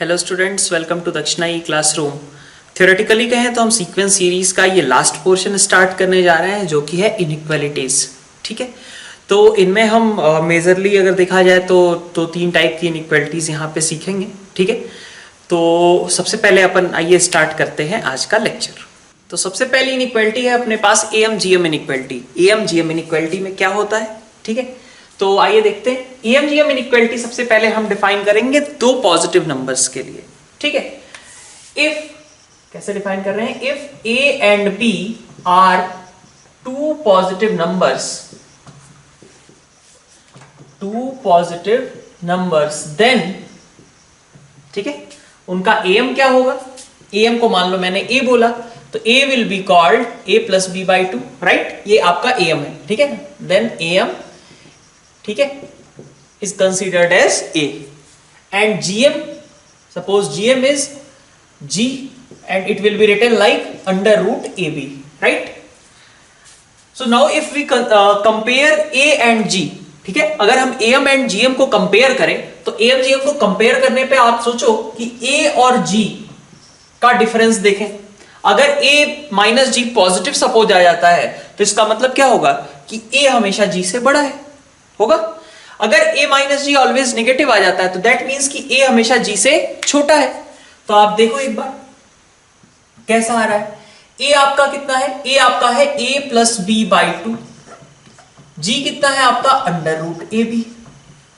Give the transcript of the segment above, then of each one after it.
Hello students, welcome to दक्षिणा ई classroom. Theoretically कहें तो हम सीक्वेंस सीरीज का ये लास्ट पोर्शन स्टार्ट करने जा रहे हैं जो कि है इनइक्वालिटीज। ठीक है, तो इनमें हम मेजरली अगर देखा जाए तो तीन टाइप की इनइक्वालिटीज यहाँ पे सीखेंगे। ठीक है, तो सबसे पहले अपन आइए स्टार्ट करते हैं आज का लेक्चर। तो सबसे पहली इनइक्वालिटी है अपने पास M G M inequality. M G M inequality में क्या होता है? ठीक है, तो आइए देखते हैं। एम जी एम इनइक्वालिटी सबसे पहले हम डिफाइन करेंगे दो पॉजिटिव नंबर्स के लिए। ठीक है, इफ कैसे डिफाइन कर रहे हैं? If A and B are two positive numbers then, ठीक है, उनका एम क्या होगा? एम को मान लो मैंने ए बोला तो A will be called A plus B by two, right? ये आपका एम है। ठीक है, देन एम, ठीक है, is considered as A and GM, suppose GM is G and it will be written like under root AB, right? So now if we compare A and G, ठीक है, अगर हम AM and GM को compare करें तो AM GM को compare करने पे आप सोचो कि A और G का डिफरेंस देखें। अगर A minus G positive suppose आ जाता है तो इसका मतलब क्या होगा कि A हमेशा G से बड़ा है होगा। अगर A minus G always negative आ जाता है तो दैट मीन्स कि A हमेशा G से छोटा है। तो आप देखो एक बार कैसा आ रहा है। ए आपका कितना है? ए आपका है A plus B by two. G कितना है आपका? Under root A B.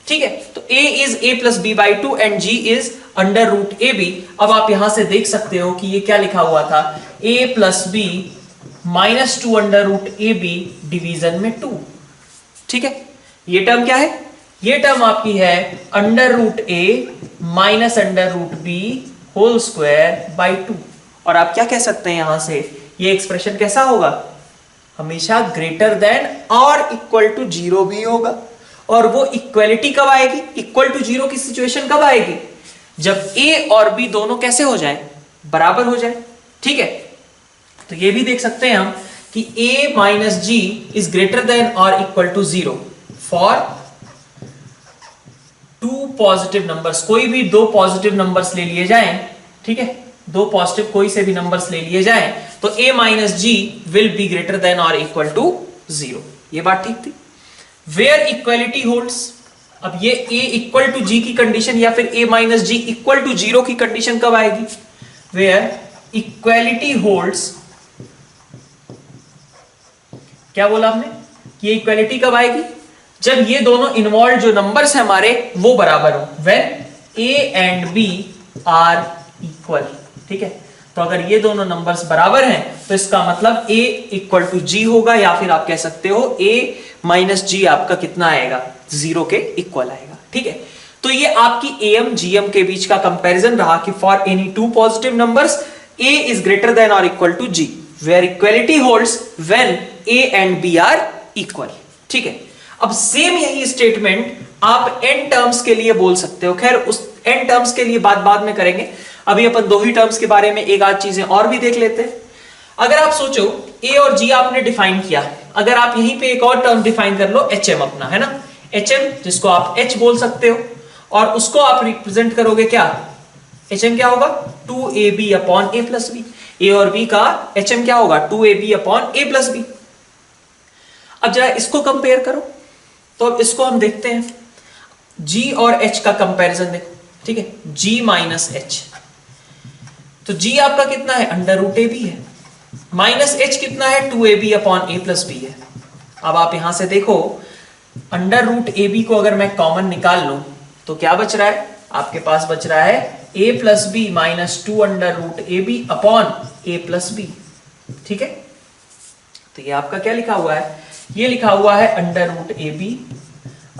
ठीक है, तो A is A plus B by two and G is under root A B. अब आप यहां से देख सकते हो कि ये क्या लिखा हुआ था? A plus B minus two under root A B division में टू। ठीक है, ये टर्म क्या है? ये टर्म आपकी है under root A minus under root B whole square by two. और आप क्या कह सकते हैं यहां से? ये एक्सप्रेशन कैसा होगा? हमेशा ग्रेटर देन और इक्वल टू जीरो भी होगा। और वो इक्वलिटी कब आएगी? इक्वल टू जीरो की सिचुएशन कब आएगी? जब ए और बी दोनों कैसे हो जाए? बराबर हो जाए। ठीक है, तो ये भी देख सकते हैं हम कि A minus G is greater than और equal to zero for two positive numbers. कोई भी दो पॉजिटिव नंबर्स ले लिए जाएं, ठीक है, दो पॉजिटिव कोई से भी नंबर्स ले लिए जाएं तो a minus G will be greater than और इक्वल टू जीरो। ये बात ठीक थी। वेयर इक्वलिटी होल्ड्स, अब ये a इक्वल टू जी की कंडीशन या फिर a minus G equal to zero की कंडीशन कब आएगी? वेयर इक्वलिटी होल्ड्स, क्या बोला आपने कि इक्वलिटी कब आएगी? जब ये दोनों इन्वॉल्व जो नंबर्स हैं हमारे वो बराबर हो। When a and b are equal. ठीक है, तो अगर ये दोनों नंबर्स बराबर हैं तो इसका मतलब a इक्वल टू जी होगा, या फिर आप कह सकते हो a माइनस जी आपका कितना आएगा? जीरो के इक्वल आएगा। ठीक है, तो ये आपकी एम जीएम के बीच का कंपैरिजन रहा कि for any two positive numbers a is greater than और equal to g, where equality holds when a and b are equal. ठीक है, अब सेम यही स्टेटमेंट आप n टर्म्स के लिए बोल सकते हो। खैर उस n टर्म्स के लिए बाद में करेंगे, अभी अपन दो ही टर्म्स के बारे में एक आध चीजें और भी देख लेते हैं। अगर आप सोचो a और g आपने डिफाइन किया, अगर आप यहीं पे एक और टर्म डिफाइन कर लो hm अपना, है ना, hm जिसको आप h बोल सकते हो, और उसको आप रिप्रेजेंट करोगे क्या? hm क्या होगा? 2ab upon a plus b। a और b का hm क्या होगा? 2ab upon a plus b। अब जरा इसको कंपेयर करो, तो अब इसको हम देखते हैं। g और h का कंपैरिजन देखो। ठीक है, g माइनस h, तो g आपका कितना है? अंडर रूट ए बी है, माइनस h कितना है? 2ab upon a plus B है। अब आप यहां से देखो अंडर रूट ए बी को अगर मैं कॉमन निकाल लूं तो क्या बच रहा है? आपके पास बच रहा है a plus B minus two under root A B upon a plus B. ठीक है, तो ये आपका क्या लिखा हुआ है? ये लिखा हुआ है under root A B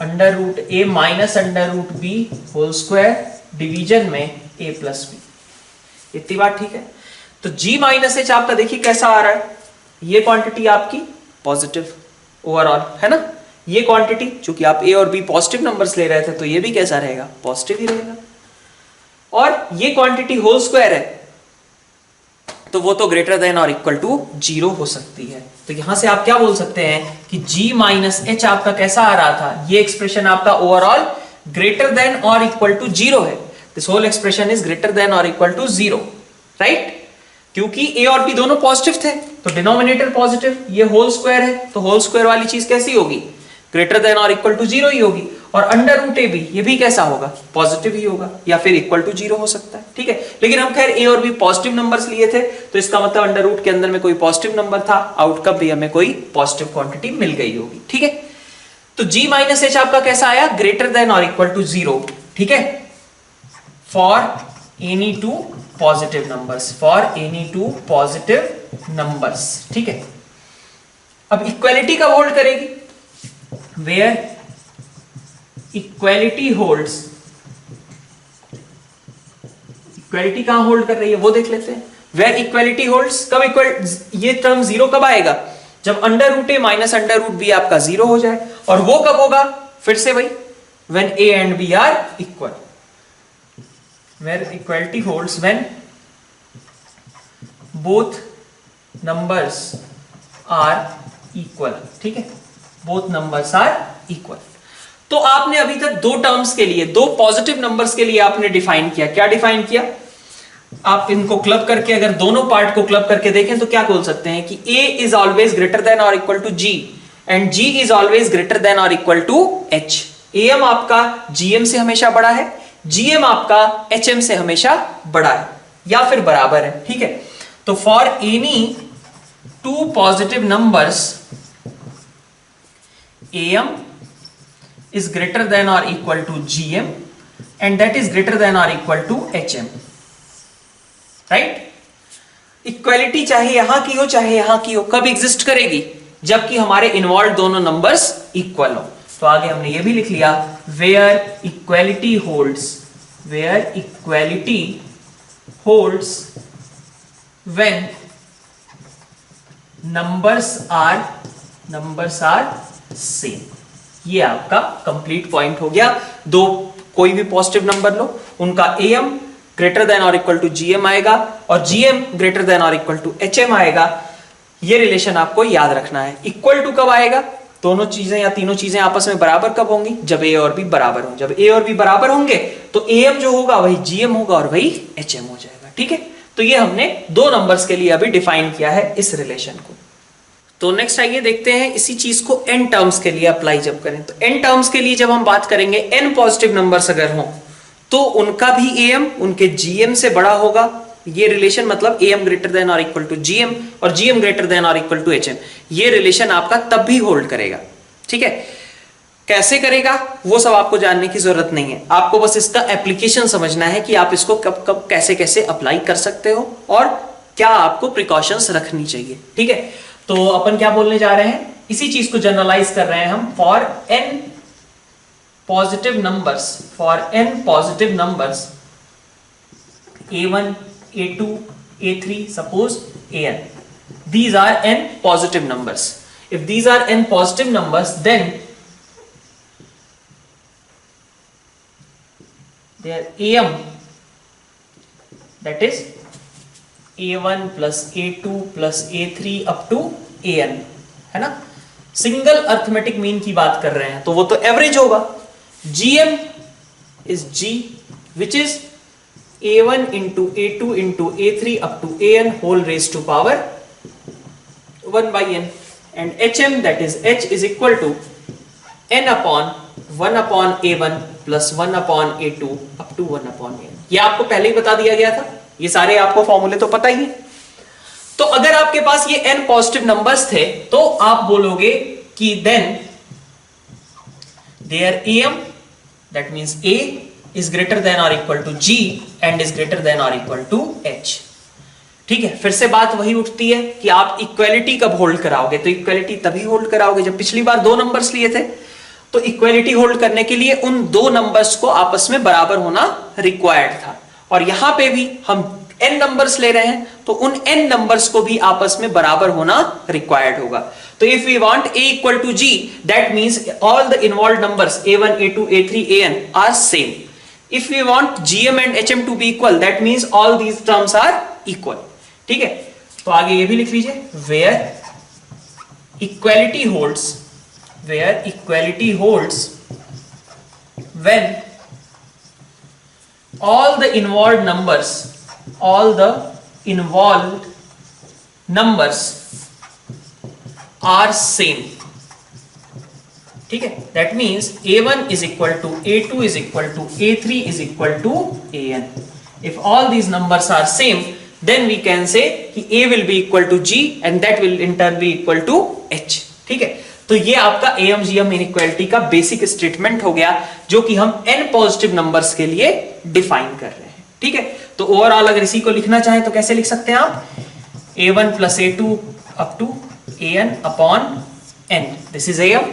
under root A minus under root B whole square division में a प्लस बी। इतनी बात ठीक है। तो g माइनस एच आपका देखिए कैसा आ रहा है? ये क्वांटिटी आपकी पॉजिटिव ओवरऑल, है ना। ये क्वांटिटी चूंकि आप a और b पॉजिटिव नंबर्स ले रहे थे तो ये भी कैसा रहेगा? पॉजिटिव ही रहेगा। और ये क्वांटिटी होल स्क्वायर है तो वो तो ग्रेटर देन और इक्वल टू जीरो हो सकती है। तो यहां से आप क्या बोल सकते हैं कि g माइनस एच आपका कैसा आ रहा था? ये एक्सप्रेशन आपका ओवरऑल ग्रेटर देन और इक्वल टू जीरो है। This whole expression is greater than और इक्वल टू 0, राइट? क्योंकि ए और बी दोनों पॉजिटिव थे तो डिनोमिनेटर पॉजिटिव, ये होल स्क्वायर है तो होल स्क्वायर वाली चीज कैसी होगी? ग्रेटर देन और इक्वल टू 0 ही होगी। और अंडर रूट ए बी, ये भी कैसा होगा? पॉजिटिव ही होगा, या फिर इक्वल टू 0 हो सकता है, ठीक है? लेकिन हम खैर ए और बी पॉजिटिव नंबर्स लिए थे तो इसका मतलब अंडर रूट के अंदर में कोई पॉजिटिव नंबर था, आउटकम भी हमें कोई पॉजिटिव क्वांटिटी मिल गई होगी, ठीक है? तो g माइनस एच आपका कैसा आया? ग्रेटर देन और इक्वल टू 0, ठीक है? For any two positive numbers, for any two positive numbers, ठीक है? अब इक्वालिटी कब होल्ड करेगी? वेयर इक्वालिटी होल्ड्स, इक्वालिटी कहां होल्ड कर रही है वो देख लेते हैं। वेयर इक्वालिटी होल्ड्स, कब इक्वल, ये टर्म 0 कब आएगा? जब under root A minus under root B आपका 0 हो जाए। और वो कब होगा? फिर से वही, when a and b are equal, where equality holds when both numbers are equal, ठीक है? both numbers are equal। तो आपने अभी तक दो टर्म्स के लिए, दो पॉजिटिव नंबर्स के लिए आपने डिफाइन किया। क्या डिफाइन किया? आप इनको क्लब करके, अगर दोनों पार्ट को क्लब करके देखें तो क्या बोल सकते हैं कि a is always greater than और equal to g and g is always greater than और इक्वल टू h। am आपका gm से हमेशा बड़ा है, gm आपका hm से हमेशा बड़ा है या फिर बराबर है, ठीक है? तो for any two positive numbers am is greater than or equal to gm and that is greater than or equal to hm, right? Equality चाहे यहां की हो चाहे यहां की हो, कब एग्जिस्ट करेगी? जबकि हमारे इन्वॉल्व दोनों नंबर्स इक्वल हो। तो आगे हमने ये भी लिख लिया, where equality holds, where equality holds when numbers are same. ये आपका कंप्लीट पॉइंट हो गया। दो कोई भी पॉजिटिव नंबर लो, उनका am ग्रेटर देन और इक्वल टू gm आएगा और gm ग्रेटर देन और इक्वल टू hm आएगा। ये रिलेशन आपको याद रखना है। इक्वल टू कब आएगा? दोनों चीजें या तीनों चीजें आपस में बराबर कब होंगी? जब a और b बराबर हों। जब a और b बराबर होंगे तो am जो होगा वही gm होगा और वही hm हो जाएगा, ठीक है? तो ये हमने दो नंबर्स के लिए अभी डिफाइन किया है इस रिलेशन को। तो नेक्स्ट आइए देखते हैं इसी चीज को n टर्म्स के लिए अप्लाई जब करें। तो n टर्म्स के लिए जब हम बात करेंगे, n पॉजिटिव नंबर्स अगर हों तो उनका भी am उनके gm से बड़ा होगा। ये रिलेशन मतलब am ग्रेटर देन और इक्वल टू gm और gm ग्रेटर देन और इक्वल टू hm, ये रिलेशन आपका तब भी होल्ड करेगा, ठीक है? कैसे करेगा वो सब आपको जानने की जरूरत नहीं है, आपको बस इसका एप्लीकेशन समझना है कि आप इसको कब कब कैसे कैसे अप्लाई कर सकते हो और क्या आपको प्रिकॉशंस रखनी चाहिए, ठीक है? तो अपन क्या बोलने जा रहे हैं, इसी चीज को जनरलाइज कर रहे हैं हम। For n positive numbers, for n positive numbers a1 a2 a3, suppose an, these are n positive numbers. If these are n positive numbers, then their am, that is a1 plus a2 plus a3 up to an, है ना? Single arithmetic mean की बात कर रहे हैं तो वो तो एवरेज होगा। gm is g which is a1 into a2 into a3 up to an whole raised to power 1 by n, and hm, that is h, is equal to n upon 1 upon a1 plus 1 upon a2 up to 1 upon n। ये आपको पहले ही बता दिया गया था, ये सारे आपको फॉर्मूले तो पता ही है। तो अगर आपके पास ये n पॉजिटिव नंबर्स थे तो आप बोलोगे कि then their am, that means a is greater than or equal to g and is greater than or equal to h, ठीक है? फिर से बात वही उठती है कि आप इक्वालिटी कब होल्ड कराओगे? तो इक्वालिटी तभी होल्ड कराओगे जब पिछली बार दो नंबर्स लिए थे। तो इक्वालिटी होल्ड करने के लिए उन दो नंबर्स को आपस में बराबर होना रिक्वायर्ड था, और यहां पे भी हम n नंबर्स ले रहे हैं तो उन n नंबर्स को भी आपस में बराबर होना रिक्वायर्ड होगा। तो if we want a equal to g, that means all the involved numbers a1 a2 a3 an are same. If we want gm and hm to be equal, that means all these terms are equal, ठीक है? तो आगे ये भी लिख लीजिए, where equality holds, where equality holds when all the involved numbers are same. ठीक है, that means a1 is equal to a2 is equal to a3 is equal to an. If all these numbers are same, then we can say कि a will be equal to g and that will in turn be equal to h. ठीक है, तो ये आपका AMGM inequality का basic statement हो गया, जो कि हम n पॉजिटिव नंबर्स के लिए डिफाइन कर रहे हैं. ठीक है, तो ओवरऑल अगर इसी को लिखना चाहें तो कैसे लिख सकते हैं आप? a1 plus a2 up to an upon n. This is am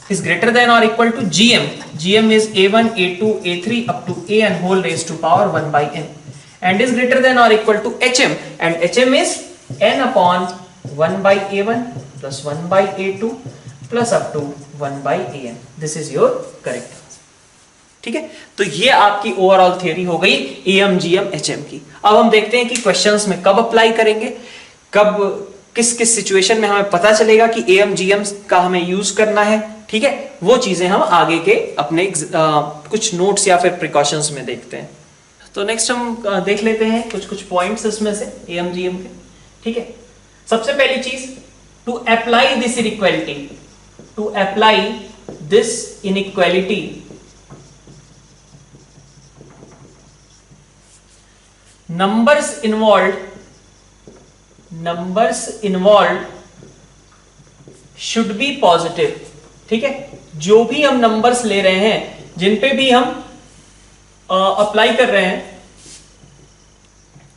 is greater than or equal to gm. Gm is a1, a2, a3 up to an whole raised to power 1 by n, and is greater than or equal to hm, and hm is n upon 1 by a1 plus 1 by a2 plus up to 1 by an. This is your correct answer. ठीक है, तो ये आपकी overall theory हो गई AMGM HM की. अब हम देखते हैं कि क्वेश्चंस में कब अप्लाई करेंगे, कब किस किस सिचुएशन में हमें पता चलेगा कि AMGM का हमें यूज करना है. ठीक है, वो चीजें हम आगे के अपने कुछ नोट्स या फिर प्रिकॉशंस में देखते हैं. तो नेक्स्ट हम देख लेते हैं कुछ पॉइंट्स इसमें से AMGM के. ठीक है, सबसे पहली चीज, to apply this inequality numbers involved should be positive. ठीक है, जो भी हम नंबर्स ले रहे हैं, जिन पे भी हम अप्लाई कर रहे हैं,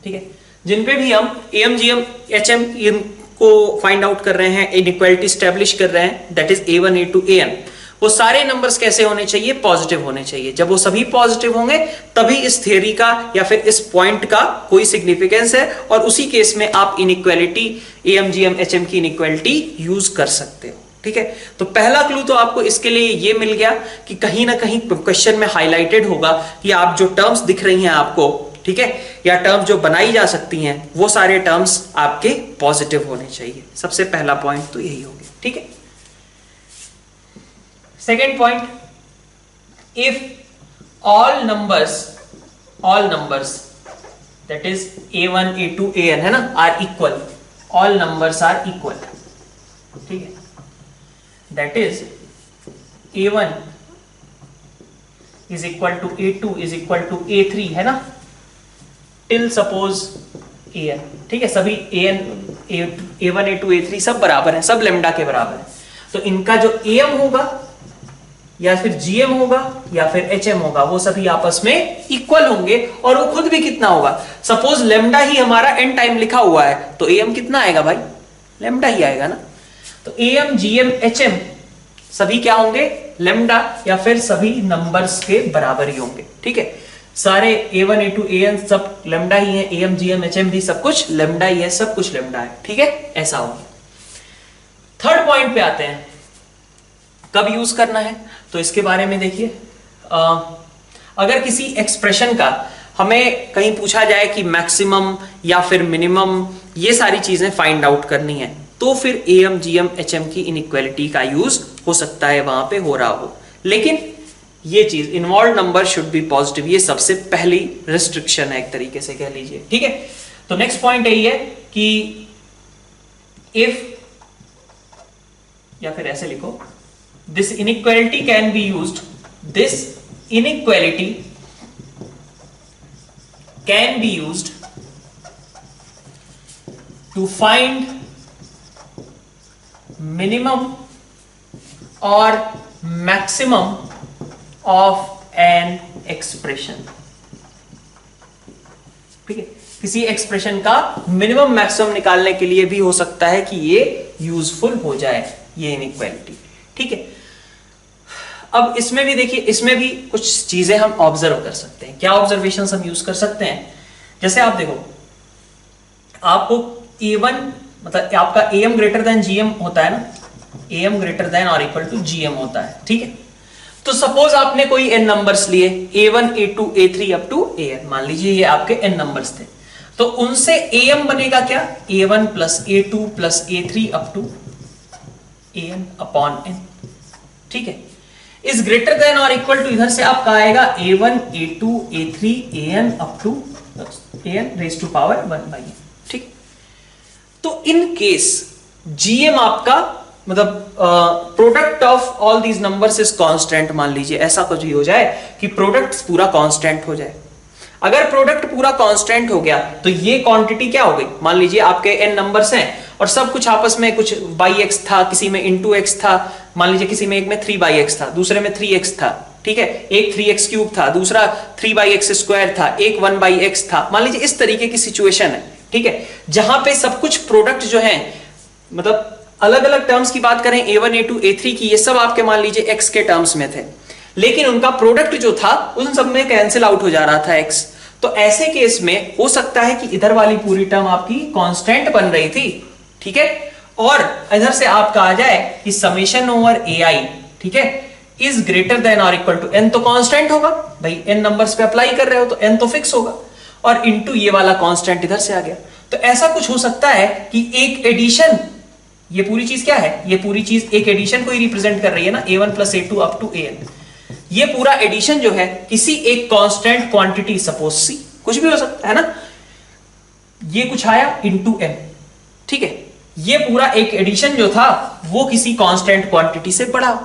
ठीक है, जिन पे भी हम AMGM HM को फाइंड आउट कर रहे हैं, इनइक्वालिटी स्टैब्लिश कर रहे हैं, that is a1 a2 an, वो सारे नंबर्स कैसे होने चाहिए? पॉजिटिव होने चाहिए. जब वो सभी पॉजिटिव होंगे तभी इस थ्योरी का या फिर इस पॉइंट का कोई सिग्निफिकेंस है, और उसी केस में आप इनइक्वालिटी AMGM HM की इनइक्वालिटी यूज कर सकते हो. ठीक है, तो पहला क्लू तो आपको इसके लिए ये मिल गया कि कहीं ना कहीं क्वेश्चन में हाईलाइटेड होगा कि आप जो टर्म्स दिख रही हैं आपको, ठीक है, या टर्म्स जो बनाई जा सकती हैं, वो सारे टर्म्स आपके पॉजिटिव होने चाहिए. सबसे पहला पॉइंट तो यही हो गया. ठीक है, second point, if all numbers that is a1 a2 an है ना, are equal, all numbers are equal. ठीक है, that is a1 is equal to a2 is equal to a3 है ना, टिल सपोज an. ठीक है, सभी a1 a2 a3 सब बराबर है, सब लेमडा के बराबर है. तो इनका जो am होगा या फिर gm होगा या फिर hm होगा, वो सभी आपस में इक्वल होंगे, और वो खुद भी कितना होगा? सपोज लेमडा ही हमारा n टाइम लिखा हुआ है, तो am कितना आएगा भाई? लेमडा ही आएगा ना. तो am gm hm सभी क्या होंगे? लेमडा, या फिर सभी नंबर्स के बराबर ही होंगे. ठीक है, सारे a1 a2 an सब लेमडा ही है, am gm hm भी सब कुछ लेमडा ही है, सब कुछ लेमडा है. ठीक है, ऐसा होगा. थर्ड पॉइंट पे आते हैं, कब यूज करना है, तो इसके बारे में देखिए. अगर किसी एक्सप्रेशन का हमें कहीं पूछा जाए कि मैक्सिमम या फिर मिनिमम, ये सारी चीजें फाइंड आउट करनी है, तो फिर AMGM HM की इनइक्वालिटी का यूज हो सकता है, वहां पे हो रहा हो. लेकिन ये चीज involve number should be positive, ये सबसे पहली रिस्ट्रिक्शन है, एक तरीके से कह लीजिए. ठीक है, तो नेक्स्ट पॉइंट यही है कि इफ, या फिर ऐसे लिखो, this inequality can be used to find minimum or maximum of an expression. ठीक है, किसी एक्सप्रेशन का मिनिमम मैक्सिमम निकालने के लिए भी हो सकता है कि ये यूजफुल हो जाए, ये इनइक्वालिटी. ठीक है, अब इसमें भी देखिए, इसमें भी कुछ चीजें हम ऑब्जर्व कर सकते हैं. क्या ऑब्जर्वेशंस हम यूज कर सकते हैं? जैसे आप देखो, आपको A1 मतलब आपका AM ग्रेटर देन GM होता है ना, AM ग्रेटर देन और इक्वल टू GM होता है. ठीक है, तो सपोज आपने कोई n नंबर्स लिए, A1 A2 A3 up to AN, मान लीजिए ये आपके n नंबर्स थे, तो उनसे AM बनेगा क्या? A1 plus A2 plus A3 up to AN upon n. ठीक है, इज ग्रेटर देन और इक्वल टू, इधर से आपका आएगा a1 a2 a3 an up to an raise to power 1/n, ठीक। तो इन केस gm आपका मतलब product of all these numbers is constant, मान लीजिए ऐसा कुछ भी हो जाए कि प्रोडक्ट पूरा कांस्टेंट हो जाए। अगर प्रोडक्ट पूरा कांस्टेंट हो गया तो ये क्वांटिटी क्या हो गई, मान लीजिए आपके n नंबर्स हैं और सब कुछ आपस में कुछ x था, किसी में x था, मान लीजिए किसी में एक में 3x था, दूसरे में 3x था, ठीक है, एक 3x क्यूब था, दूसरा 3x स्क्वायर था, एक 1x था, मान लीजिए इस तरीके की सिचुएशन है, ठीक है, जहां पे सब कुछ प्रोडक्ट जो है मतलब अलग अलग टर्म्स की बात करें a1 a2 a3 की, ये सब आपके मान लीजिए x के टर्म्स में थे, लेकिन उनका प्रोडक्ट जो था उन सब में कैंसिल आउट हो जा रहा था x। तो ऐसे केस में हो सकता है कि इधर वाली पूरी टर्म आपकी कांस्टेंट बन रही थी, ठीक है, और इधर से आपका आ जाए कि समेशन ओवर ai, ठीक है, इज ग्रेटर देन और इक्वल टू n, तो कांस्टेंट होगा भाई, n नंबर्स पे अप्लाई कर रहे हो तो n तो फिक्स होगा, और इनटू ये वाला कांस्टेंट इधर से आ गया। तो ऐसा कुछ हो सकता है कि एक एडिशन, ये पूरी चीज क्या है, ये पूरी चीज एक एडिशन को ही रिप्रेजेंट कर रही है ना, a1 plus a2 up to an, ये पूरा एडिशन जो है किसी एक कांस्टेंट क्वांटिटी, सपोज c, कुछ भी हो सकता है ना, ये कुछ आया इनटू n, ठीक है, ये पूरा एक एडिशन जो था वो किसी कांस्टेंट क्वांटिटी से बड़ा,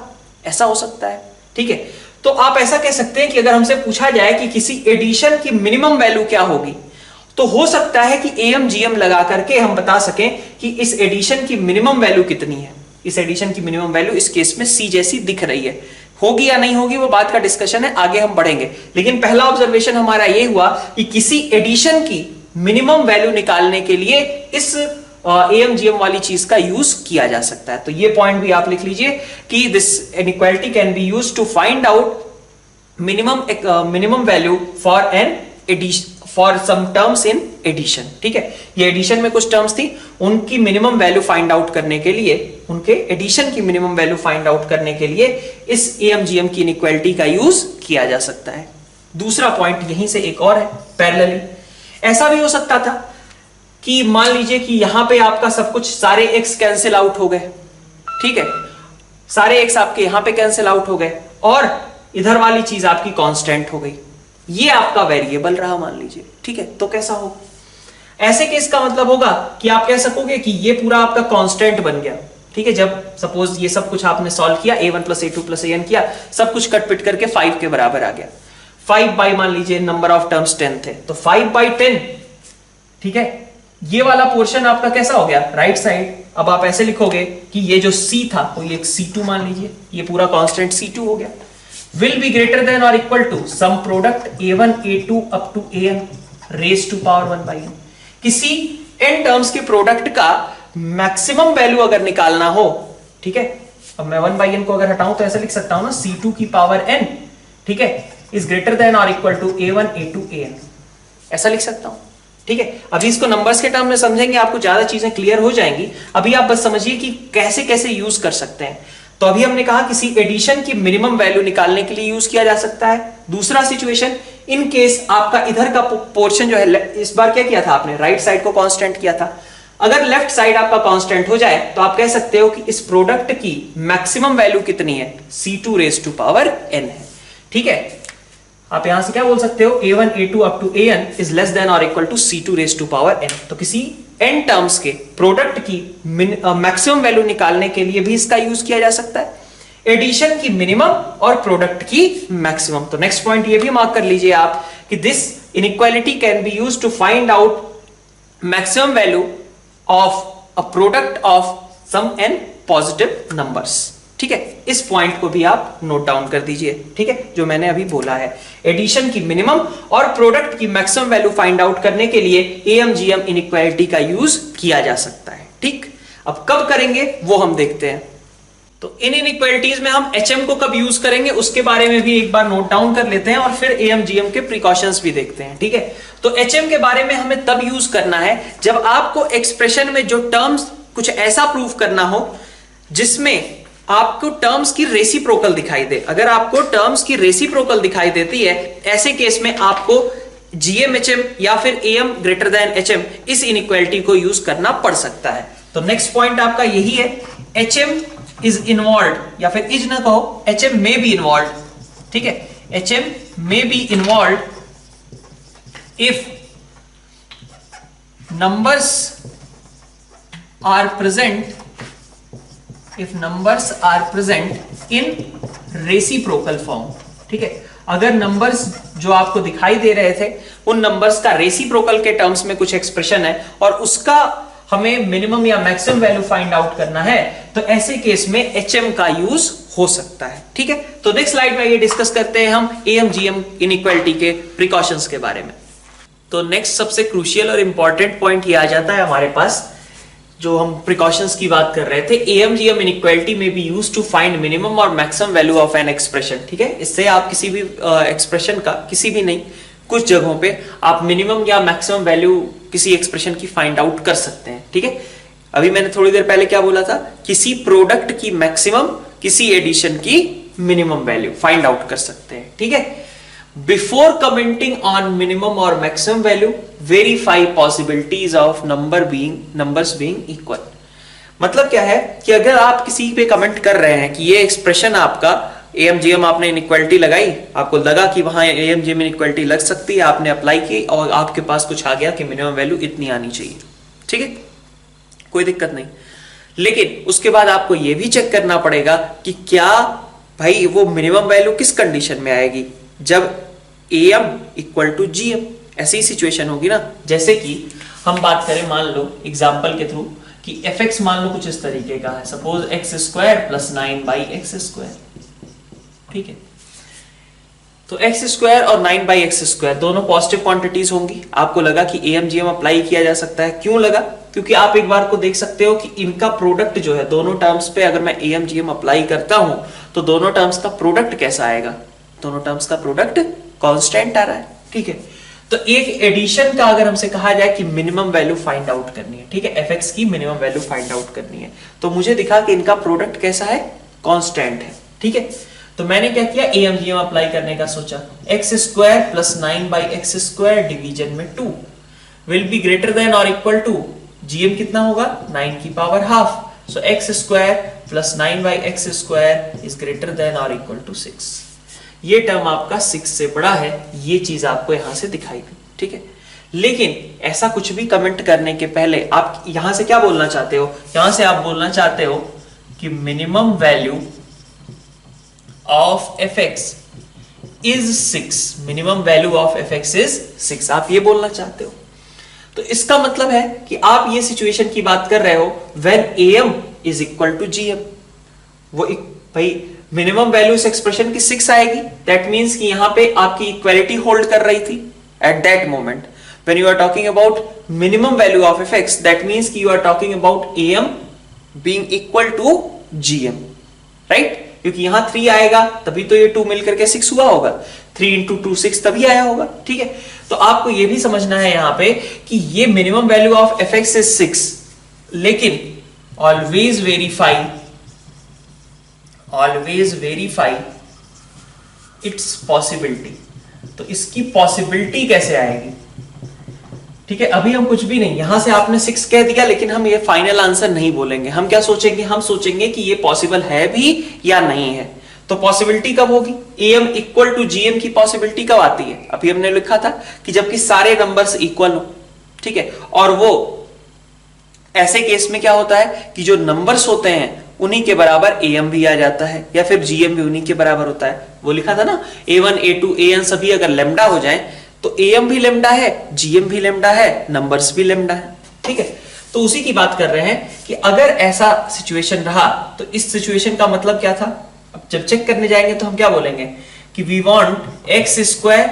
ऐसा हो सकता है, ठीक है। तो आप ऐसा कह सकते हैं कि अगर हमसे पूछा जाए कि किसी एडिशन की मिनिमम वैल्यू क्या होगी, तो हो सकता है कि am gm लगा करके हम बता सकें कि इस एडिशन की मिनिमम वैल्यू कितनी है। इस एडिशन की मिनिमम वैल्यू इस केस में c जैसी दिख रही है, होगी या नहीं होगी वो बात का डिस्कशन है, आगे हम बढ़ेंगे, लेकिन पहला ऑब्जर्वेशन हमारा ये हुआ कि किसी एडिशन की मिनिमम वैल्यू निकालने के लिए इस am-gm वाली चीज का यूज किया जा सकता है। तो ये पॉइंट भी आप लिख लीजिए कि this inequality can be used to find out minimum value for an addition, for some terms in addition, ठीक है। ये एडिशन में कुछ टर्म्स थी, उनकी मिनिमम वैल्यू फाइंड आउट करने के लिए, उनके एडिशन की मिनिमम वैल्यू फाइंड आउट करने के लिए इस am-gm की इनइक्वालिटी का यूज किया जा सकता है। दूसरा पॉइंट यहीं से एक और है, पैरेलली ऐसा भी हो सकता था कि मान लीजिए कि यहां पे आपका सब कुछ सारे x कैंसिल आउट हो गए, ठीक है, सारे x आपके यहां पे कैंसिल आउट हो गए और इधर वाली चीज आपकी कांस्टेंट हो गई, ये आपका वेरिएबल रहा मान लीजिए, ठीक है। तो कैसा होगा, ऐसे केस का मतलब होगा कि आप कह सकोगे कि ये पूरा आपका कांस्टेंट बन गया, ठीक है। जब सपोज ये सब कुछ आपने सॉल्व किया, a1 plus a2 plus an किया, सब कुछ कट पिट करके 5 के बराबर आ गया, 5 बाई मान लीजिए नंबर ऑफ टर्म्स 10 थे, तो 5/10, ठीक है, ये वाला पोर्शन आपका कैसा हो गया, राइट साइड। अब आप ऐसे लिखोगे कि ये जो c था कोई एक c2 मान लीजिए, ये पूरा कांस्टेंट c2 हो गया, विल बी ग्रेटर देन और equal to some product a1 a2 up to an raise to power 1/n। किसी n टर्म्स के प्रोडक्ट का मैक्सिमम वैल्यू अगर निकालना हो, ठीक है, अब मैं 1/n को अगर हटाऊं तो ऐसे लिख सकता हूं ना, c2 की पावर n, ठीक है, इज ग्रेटर देन और equal to a1 a2 an, ऐसा लिख सकता हूं, ठीक है। अभी इसको नंबर्स के टर्म में समझेंगे, आपको ज्यादा चीजें क्लियर हो जाएंगी। अभी आप बस समझिए कि कैसे कैसे यूज कर सकते हैं। तो अभी हमने कहा किसी एडिशन की मिनिमम वैल्यू निकालने के लिए यूज किया जा सकता है। दूसरा सिचुएशन, इन केस आपका इधर का पोर्शन जो है, इस बार क्या किया था आपने, राइट साइड को कांस्टेंट किया था, अगर लेफ्ट साइड आपका कांस्टेंट हो जाए तो आप कह सकते हो कि इस प्रोडक्ट की मैक्सिमम वैल्यू कितनी है, c2 raise to power n है, ठीक है। आप यहां से क्या बोल सकते हो, a1 a2 up to an is less than और equal to c2 raise to power n। तो किसी n टर्म्स के प्रोडक्ट की मैक्सिमम वैल्यू निकालने के लिए भी इसका यूज किया जा सकता है, एडिशन की मिनिमम और प्रोडक्ट की मैक्सिमम। तो नेक्स्ट पॉइंट ये भी मार्क कर लीजिए आप कि this inequality can be used to find out maximum value of a product of some n positive numbers, ठीक है। इस पॉइंट को भी आप नोट डाउन कर दीजिए, ठीक है, जो मैंने अभी बोला है, एडिशन की मिनिमम और प्रोडक्ट की मैक्सिमम वैल्यू फाइंड आउट करने के लिए am-gm इनइक्वालिटी का यूज किया जा सकता है, ठीक। अब कब करेंगे वो हम देखते हैं। तो इन इनइक्वालिटीज में हम hm को कब यूज करेंगे उसके बारे में भी एक बार नोट डाउन कर लेते हैं और फिर am-gm के प्रिकॉशंस भी देखते हैं, ठीक है। तो hm के बारे में हमें तब यूज करना है जब आपको एक्सप्रेशन में जो टर्म्स कुछ ऐसा प्रूव करना हो जिसमें आपको टर्म्स की रेसिप्रोकल दिखाई दे। अगर आपको टर्म्स की रेसिप्रोकल दिखाई देती है, ऐसे केस में आपको gm-hm या फिर am ग्रेटर देन hm इस इनइक्वालिटी को यूज करना पड़ सकता है। तो नेक्स्ट पॉइंट आपका यही है, hm इज इन्वॉल्व, या फिर इज ना कहो, HM में बी इन्वॉल्व, ठीक है, HM में be involve if numbers are present in reciprocal form, ठीक है। अगर नंबर्स जो आपको दिखाई दे रहे थे उन नंबर्स का रेसिप्रोकल के टर्म्स में कुछ एक्सप्रेशन है और उसका हमें मिनिमम या मैक्सिमम वैल्यू फाइंड आउट करना है, तो ऐसे केस में HM का यूज हो सकता है, ठीक है। तो नेक्स्ट स्लाइड में ये डिस्कस करते हैं हम AM-GM इनइक्वालिटी के प्रिकॉशंस के बारे में। तो नेक्स्ट सबसे क्रूशियल और इंपॉर्टेंट पॉइंट ये आ जाता है हमारे पास, जो हम प्रिकॉशंस की बात कर रहे थे। AM-GM इनइक्वालिटी में be used to find minimum और maximum value of an expression, ठीक है। इससे आप किसी भी एक्सप्रेशन का, किसी भी नहीं, कुछ जगहों पे आप मिनिमम या मैक्सिमम वैल्यू किसी एक्सप्रेशन की फाइंड आउट कर सकते हैं, ठीक है। अभी मैंने थोड़ी देर पहले क्या बोला था, किसी प्रोडक्ट की मैक्सिमम, किसी एडिशन की मिनिमम वैल्यू फाइंड आउट कर सकते हैं, ठीक है। Before commenting on minimum or maximum value, verify possibilities of numbers being equal. मतलब क्या है कि अगर आप किसी पे कमेंट कर रहे हैं कि ये एक्सप्रेशन आपका AM-GM, आपने इनइक्वालिटी लगाई, आपको लगा कि वहां AM-GM इनइक्वालिटी लग सकती है, आपने अप्लाई की और आपके पास कुछ आ गया कि मिनिमम वैल्यू इतनी आनी चाहिए, ठीक है, कोई दिक्कत नहीं। लेकिन उसके बाद आपको यह भी चेक करना पड़ेगा कि क्या भाई वो मिनिमम वैल्यू किस कंडीशन में आएगी, जब AM इक्वल टू GM, ऐसी सिचुएशन होगी ना। जैसे कि हम बात करें, मान लो एग्जांपल के थ्रू कि fx मान लो कुछ इस तरीके का है, सपोज x² प्लस 9/x², ठीक है। तो x² और 9/x² दोनों पॉजिटिव क्वांटिटीज होंगी। आपको लगा कि AM-GM अप्लाई किया जा सकता है, क्यों लगा? क्योंकि आप एक बार को देख सकते हो कि इनका प्रोडक्ट जो है, दोनों टर्म्स पे अगर मैं AM-GM अप्लाई करता हूं तो दोनों टर्म्स का प्रोडक्ट कैसा आएगा, दोनों टर्म्स का प्रोडक्ट कांस्टेंट आ रहा है, ठीक है। तो एक एडिशन का अगर हमसे कहा जाए कि मिनिमम वैल्यू फाइंड आउट करनी है, ठीक है, fx की मिनिमम वैल्यू फाइंड आउट करनी है, तो मुझे दिखा कि इनका प्रोडक्ट कैसा है, कांस्टेंट है, ठीक है। तो मैंने क्या किया, AM-GM अप्लाई करने का सोचा, x² प्लस 9/x² डिवीजन में 2 विल बी ग्रेटर देन और इक्वल टू GM कितना होगा, 9 की power half, so x² plus 9/x² is greater than और इक्वल टू 6। ये टर्म आपका 6 से बड़ा है, ये चीज आपको यहां से दिखाई दी, ठीक है। लेकिन ऐसा कुछ भी कमेंट करने के पहले आप यहां से क्या बोलना चाहते हो, यहां से आप बोलना चाहते हो कि minimum value of fx is 6, minimum value of fx is 6, आप ये बोलना चाहते हो। तो इसका मतलब है कि आप ये सिचुएशन की बात कर रहे हो when AM is equal to GM। वो भाई मिनिमम वैल्यू इस एक्सप्रेशन की 6 आएगी, दैट मींस कि यहां पे आपकी इक्वालिटी होल्ड कर रही थी at that moment. When you are talking about minimum value of fx, that means कि you are talking about AM being equal to GM, right. क्योंकि यहां 3 आएगा तभी तो ये 2 मिलकर के 6 हुआ होगा, 3 into 2 6 तभी आया होगा, ठीक है। तो आपको ये भी समझना है यहां पे कि ये minimum value of fx is 6, लेकिन ऑलवेज वेरीफाई इट्स पॉसिबिलिटी। तो इसकी पॉसिबिलिटी कैसे आएगी, ठीक है। अभी हम कुछ भी नहीं, यहां से आपने 6 कह दिया, लेकिन हम ये फाइनल आंसर नहीं बोलेंगे। हम क्या सोचेंगे, हम सोचेंगे कि ये पॉसिबल है भी या नहीं है। तो पॉसिबिलिटी कब होगी, AM इक्वल टू GM की पॉसिबिलिटी कब आती है, अभी हमने लिखा था कि जबकि सारे नंबर्स इक्वल हो, ठीक है। और वो ऐसे केस में क्या होता है कि जो नंबर्स होते हैं उन्हीं के बराबर AM भी आ जाता है, या फिर GM भी उन्हीं के बराबर होता है। वो लिखा था ना, A1 A2 AN सभी अगर लेमडा हो जाए तो AM भी लेमडा है, GM भी लेमडा है, नंबर्स भी लेमडा है, ठीक है। तो उसी की बात कर रहे हैं कि अगर ऐसा सिचुएशन रहा तो इस सिचुएशन का मतलब क्या था। अब जब चेक करने जाएंगे तो हम क्या बोलेंगे कि वी वांट x²,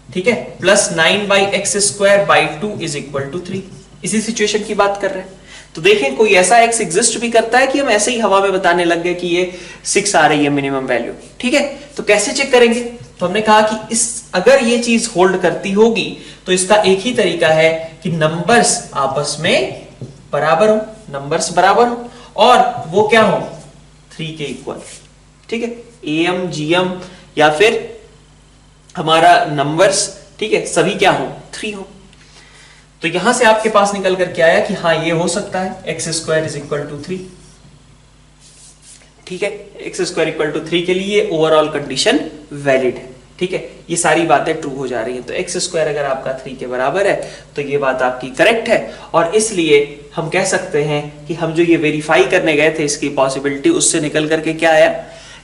ठीक है, plus 9/x²/2 is equal to 3। इसी सिचुएशन की बात कर रहे हैं। तो देखें कोई ऐसा x एग्जिस्ट भी करता है कि हम ऐसे ही हवा में बताने लग गए कि ये 6 आ रही है मिनिमम वैल्यू, ठीक है। तो कैसे चेक करेंगे, तो हमने कहा कि अगर ये चीज होल्ड करती होगी तो इसका एक ही तरीका है कि नंबर्स आपस में बराबर हो, नंबर्स बराबर हो और वो क्या हो, 3 के इक्वल, ठीक है। AM GM या फिर हमारा नंबर्स, ठीक है, सभी क्या हो, 3 हो। तो यहां से आपके पास निकल कर क्या आया कि हाँ ये हो सकता है, x² इज इक्वल टू 3। ठीक है, एक्स स्क्वायर इक्वल टू 3 के लिए ओवरऑल कंडीशन वैलिड है। ठीक है, ये सारी बातें ट्रू हो जा रही हैं। तो एक्स स्क्वायर अगर आपका 3 के बराबर है तो ये बात आपकी करेक्ट है, और इसलिए हम कह सकते हैं कि हम जो ये वेरीफाई करने गए थे इसकी पॉसिबिलिटी, उससे निकल करके क्या आया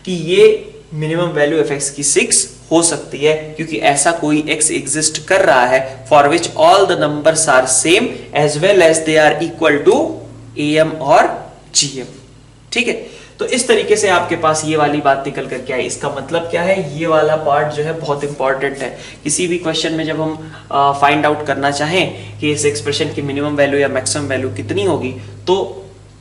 कि ये मिनिमम वैल्यू एफ एक्स की 6 हो सकती है, क्योंकि ऐसा कोई एक्स एग्जिस्ट कर रहा है for which all the numbers are same as well as they are equal to M और जीएम। ठीक है, तो इस तरीके से आपके पास ये वाली बात निकल कर क्या है। इसका मतलब क्या है, ये वाला पार्ट जो है बहुत इंपॉर्टेंट है। किसी भी क्वेश्चन में जब हम फाइंड आउट करना चाहें कि इस एक्सप्रेशन की मिनिमम वैल्यू या मैक्सिमम वैल्यू कितनी होगी, तो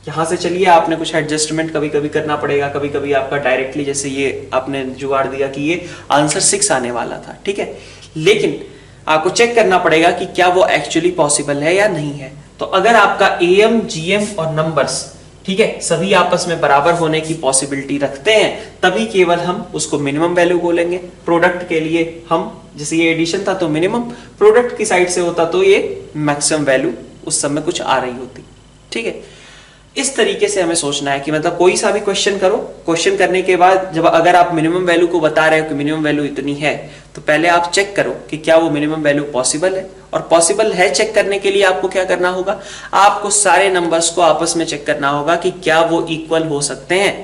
यहां से चलिए आपने कुछ एडजस्टमेंट कभी कभी करना पड़ेगा। कभी कभी आपका डायरेक्टली, जैसे ये आपने जुगाड़ दिया कि ये आंसर 6 आने वाला था, ठीक है, लेकिन आपको चेक करना पड़ेगा कि क्या वो एक्चुअली पॉसिबल है या नहीं है। तो अगर आपका एम, जीएम और नंबर्स, ठीक है, सभी आपस में बराबर होने की पॉसिबिलिटी रखते हैं, तभी केवल हम उसको मिनिमम वैल्यू बोलेंगे। प्रोडक्ट के लिए हम, जैसे ये एडिशन था तो मिनिमम, प्रोडक्ट की साइड से होता तो ये मैक्सिमम वैल्यू उस समय कुछ आ रही होती। ठीक है, इस तरीके से हमें सोचना है कि मतलब कोई सा भी क्वेश्चन करो, क्वेश्चन करने के बाद जब अगर आप मिनिमम वैल्यू को बता रहे हो कि मिनिमम वैल्यू इतनी है, तो पहले आप चेक करो कि क्या वो मिनिमम वैल्यू पॉसिबल है। और पॉसिबल है चेक करने के लिए आपको क्या करना होगा, आपको सारे नंबर्स को आपस में चेक करना होगा कि क्या वो इक्वल हो सकते हैं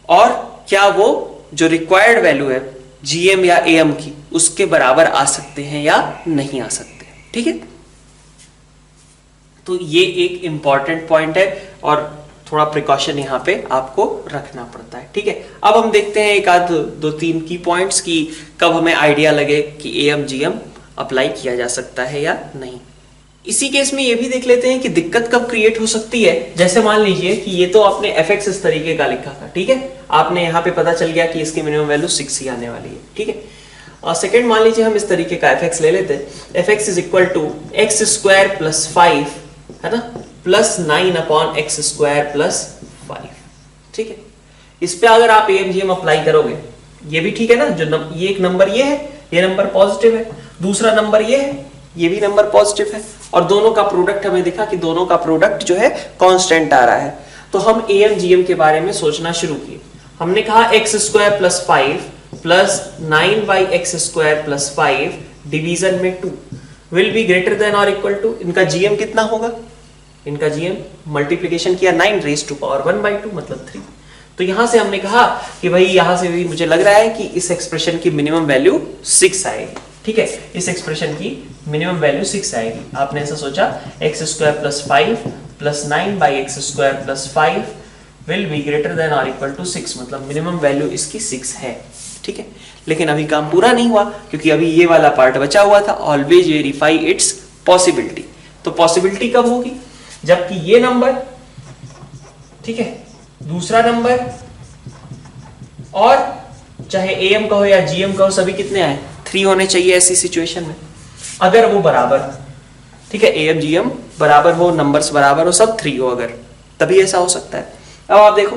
और क्या वो जो रिक्वायर्ड वैल्यू है जीएम या एएम की, उसके बराबर आ सकते हैं या नहीं आ सकते। ठीक है, तो ये एक इंपॉर्टेंट पॉइंट है और थोड़ा प्रिकॉशन यहाँ पे आपको रखना पड़ता है। ठीक है, अब हम देखते हैं एक आध 2-3 की पॉइंट्स की कब हमें आइडिया लगे कि एएम जीएम अप्लाई किया जा सकता है या नहीं। इसी केस में ये भी देख लेते हैं कि दिक्कत कब क्रिएट हो सकती है। जैसे मान लीजिए कि ये तो आपने एफ एक्स इस तरीके का लिखा था, ठीक है, आपने यहाँ पे पता चल गया कि इसकी मिनिमम वैल्यू 6 ही आने वाली है। ठीक है, और सेकेंड मान लीजिए हम इस तरीके का एफ एक्स ले लेते हैं, F X is equal to X square plus 5, है ना, plus 9 upon X square plus 5। ठीक है, इस पे अगर आप एम जीएम अप्लाई करोगे, ये भी ठीक है ना, जो ये एक नंबर ये है, ये नंबर पॉजिटिव है, दूसरा नंबर ये है, ये भी नंबर पॉजिटिव है, और दोनों का प्रोडक्ट हमें दिखा कि दोनों का प्रोडक्ट जो है कांस्टेंट आ रहा है। तो हम एम जीएम के बारे में सोचना शुरू किए। हमने कहा x square plus 5 plus 9 by x square plus 5 division में 2 विल बी ग्रेटर देन और इक्वल टू, इनका जीएम कितना होगा, इनका जीएम मल्टीप्लीकेशन किया 9 रेज टू पावर 1/2 मतलब 3। तो यहां से हमने कहा कि भाई यहां से भी मुझे लग रहा है कि इस एक्सप्रेशन की मिनिमम वैल्यू 6 आएगी। ठीक है, इस एक्सप्रेशन की मिनिमम वैल्यू 6 आएगी। आपने ऐसा सोचा x square plus 5 plus 9 by x square plus 5 will be greater than और इक्वल टू 6, मतलब मिनिमम वैल्यू इसकी 6 है। ठीक है, लेकिन अभी काम पूरा नहीं हुआ, क्योंकि अभी ये वाला पार्ट बचा हुआ था, ऑलवेज वेरीफाई इट्स पॉसिबिलिटी। तो पॉसिबिलिटी कब होगी, जबकि ये नंबर, ठीक है, दूसरा नंबर और चाहे एएम कहो या जीएम कहो, सभी कितने आए, 3 होने चाहिए ऐसी सिचुएशन में, अगर वो बराबर, ठीक है, एएम जीएम बराबर हो, नंबर्स बराबर हो, सब 3 हो, अगर तभी ऐसा हो सकता है। अब आप देखो,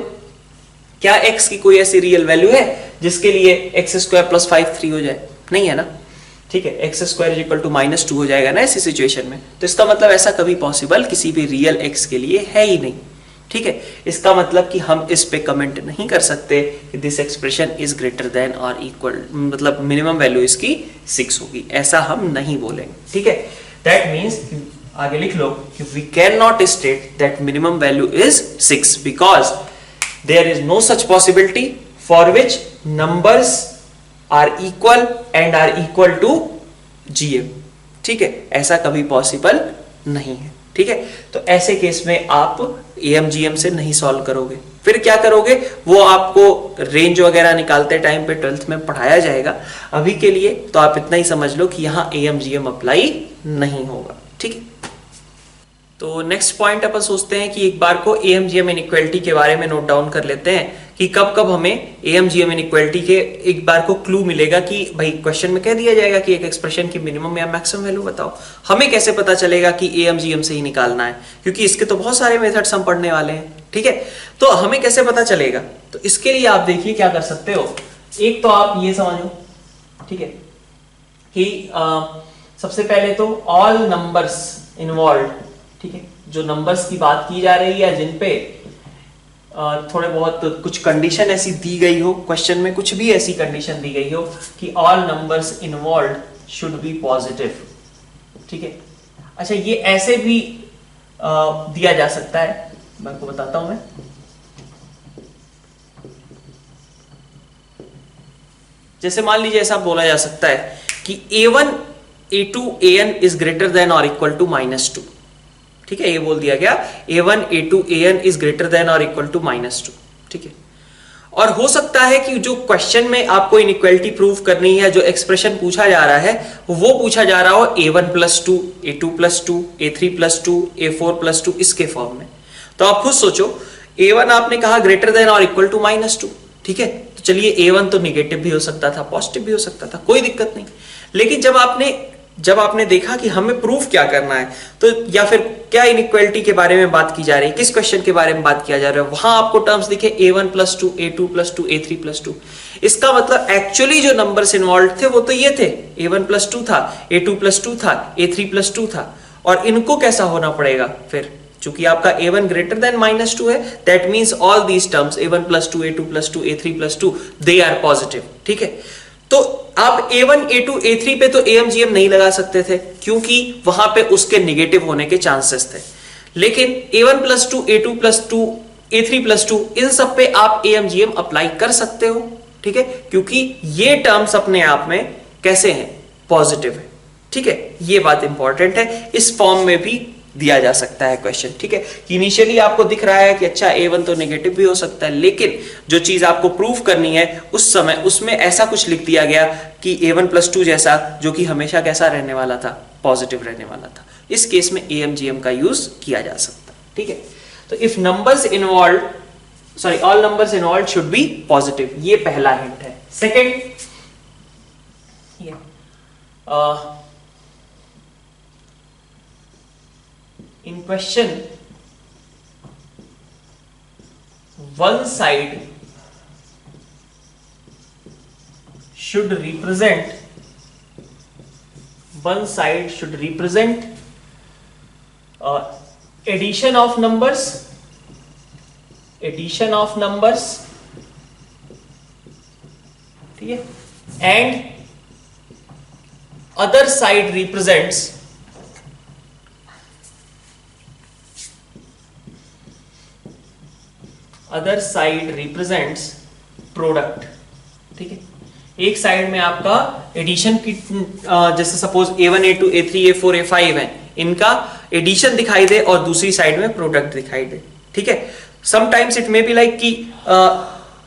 क्या x की कोई ऐसी रियल वैल्यू है जिसके लिए एक्स स्क्वायर प्लस 5 3 हो जाए, नहीं है ना। ठीक है, X square is equal to -2 हो जाएगा ना ऐसी सिचुएशन में। तो इसका मतलब ऐसा कभी पॉसिबल किसी भी रियल x के लिए है ही नहीं। ठीक है, इसका मतलब कि हम इस पे कमेंट नहीं कर सकते कि this expression is greater than और इक्वल, मतलब मिनिमम वैल्यू इसकी 6 होगी, ऐसा हम नहीं बोलेंगे। ठीक है, दैट मीन्स, आगे लिख लो कि we can not state that minimum value is 6 because there is no such possibility for which numbers are equal and are equal to GM. ठीक है, ऐसा कभी पॉसिबल नहीं है। ठीक है, तो ऐसे केस में आप एएम जीएम से नहीं सॉल्व करोगे, फिर क्या करोगे, वो आपको रेंज वगैरह निकालते टाइम पे 12th में पढ़ाया जाएगा। अभी के लिए तो आप इतना ही समझ लो कि यहां एएम जीएम अप्लाई नहीं होगा। ठीक है, तो नेक्स्ट पॉइंट अपन सोचते हैं कि एक बार को एएम जीएम इनइक्वालिटी के बारे में नोट डाउन कर लेते हैं कि कब कब हमें एएम जीएम इनइक्वालिटी के एक बार को क्लू मिलेगा कि भाई क्वेश्चन में कह दिया जाएगा कि एक एक्सप्रेशन की मिनिमम या मैक्सिमम वैल्यू बताओ, हमें कैसे पता चलेगा कि एएम जीएम से ही निकालना है, क्योंकि इसके तो बहुत सारे मेथड्स हम पढ़ने वाले हैं। ठीक है, तो हमें कैसे पता चलेगा, तो इसके लिए आप देखिए क्या कर सकते हो। एक तो आप ये समझो, ठीक है, कि सबसे पहले तो ऑल नंबर्स इन्वॉल्व, ठीक है, जो नंबर्स की बात की जा रही है जिन पे थोड़े बहुत कुछ कंडीशन ऐसी दी गई हो क्वेश्चन में, कुछ भी ऐसी कंडीशन दी गई हो कि all numbers involve should be positive, ठीक है। अच्छा, ये ऐसे भी दिया जा सकता है, मैं आपको बताता हूं। मैं जैसे मान लीजिए ऐसा बोला जा सकता है कि a1 a2 an is greater than और इक्वल टू -2, ठीक है। ये बोल दिया गया a1 a2 an is greater than और इक्वल टू -2, ठीक है। और हो सकता है कि जो क्वेश्चन में आपको इनइक्वालिटी प्रूव करनी है, जो एक्सप्रेशन पूछा जा रहा है, वो पूछा जा रहा हो a1 + 2 a2 + 2 a3 + 2 a4 + 2 इसके फॉर्म में। तो आप खुद सोचो, a1 आपने कहा ग्रेटर देन और इक्वल टू -2, ठीक है। तो चलिए a1 तो निगेटिव भी हो सकता था, पॉजिटिव भी हो सकता था, कोई दिक्कत नहीं। लेकिन जब आपने देखा कि हमें प्रूफ क्या करना है, तो या फिर क्या इनइक्वालिटी के बारे में बात की जा रही है, किस क्वेश्चन के बारे में बात किया जा रहा है, वहां आपको टर्म्स दिखे a1 + 2 a2 + 2 a3 + 2। इसका मतलब एक्चुअली जो नंबर्स इन्वॉल्व थे वो तो ये थे, a1 + 2 था, a2 + 2 था, a3 + 2 था। और इनको कैसा होना पड़ेगा फिर, चूंकि आपका a1 ग्रेटर देन -2 है, that means all these terms a1 + 2 a2 + 2 a3 + 2 they are positive, ठीक है। तो आप a1 a2 a3 पे तो AMGM नहीं लगा सकते थे, क्योंकि वहां पे उसके निगेटिव होने के चांसेस थे। लेकिन a1 + 2 a2 + 2 a3 + 2 इन सब पे आप AMGM अप्लाई कर सकते हो, ठीक है, क्योंकि ये टर्म्स अपने आप में कैसे हैं, पॉजिटिव है, ठीक है। ये बात इंपॉर्टेंट है, इस फॉर्म में भी दिया जा सकता है क्वेश्चन, ठीक है। इनिशियली आपको दिख रहा है कि अच्छा a1 तो नेगेटिव भी हो सकता है, लेकिन जो चीज आपको प्रूफ करनी है उस समय उसमें ऐसा कुछ लिख दिया गया कि a1 + 2 जैसा, जो कि हमेशा कैसा रहने वाला था, पॉजिटिव रहने वाला था। इस केस में AMGM का यूज किया जा सकता है, ठीक है। तो if numbers involve, sorry, all numbers involve should be positive, ये पहला हिंट है। Second, in question, one side should represent addition of numbers, ठीक है, and other side represents product, ठीक है। एक साइड में आपका एडिशन की, जैसे suppose a1 a2 a3 a4 a5 है, इनका एडिशन दिखाई दे और दूसरी साइड में प्रोडक्ट दिखाई दे, ठीक है। Sometimes it may be like कि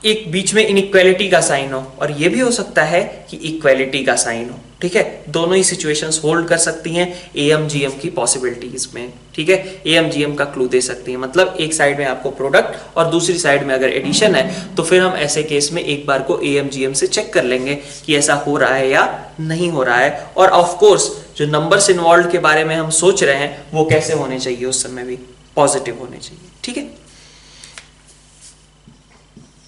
एक बीच में इनइक्वालिटी का साइन हो, और ये भी हो सकता है कि इक्वालिटी का साइन हो, ठीक है। दोनों ही सिचुएशंस होल्ड कर सकती हैं AMGM की पॉसिबिलिटीज में, ठीक है। AMGM का क्लू दे सकती है, मतलब एक साइड में आपको प्रोडक्ट और दूसरी साइड में अगर एडिशन है, तो फिर हम ऐसे केस में एक बार को AMGM से चेक कर लेंगे कि ऐसा हो रहा है या नहीं हो रहा है। और ऑफ कोर्स जो नंबर्स इन्वॉल्व के बारे में हम सोच रहे हैं वो कैसे होने चाहिए, उस समय भी पॉजिटिव होने चाहिए, ठीक है।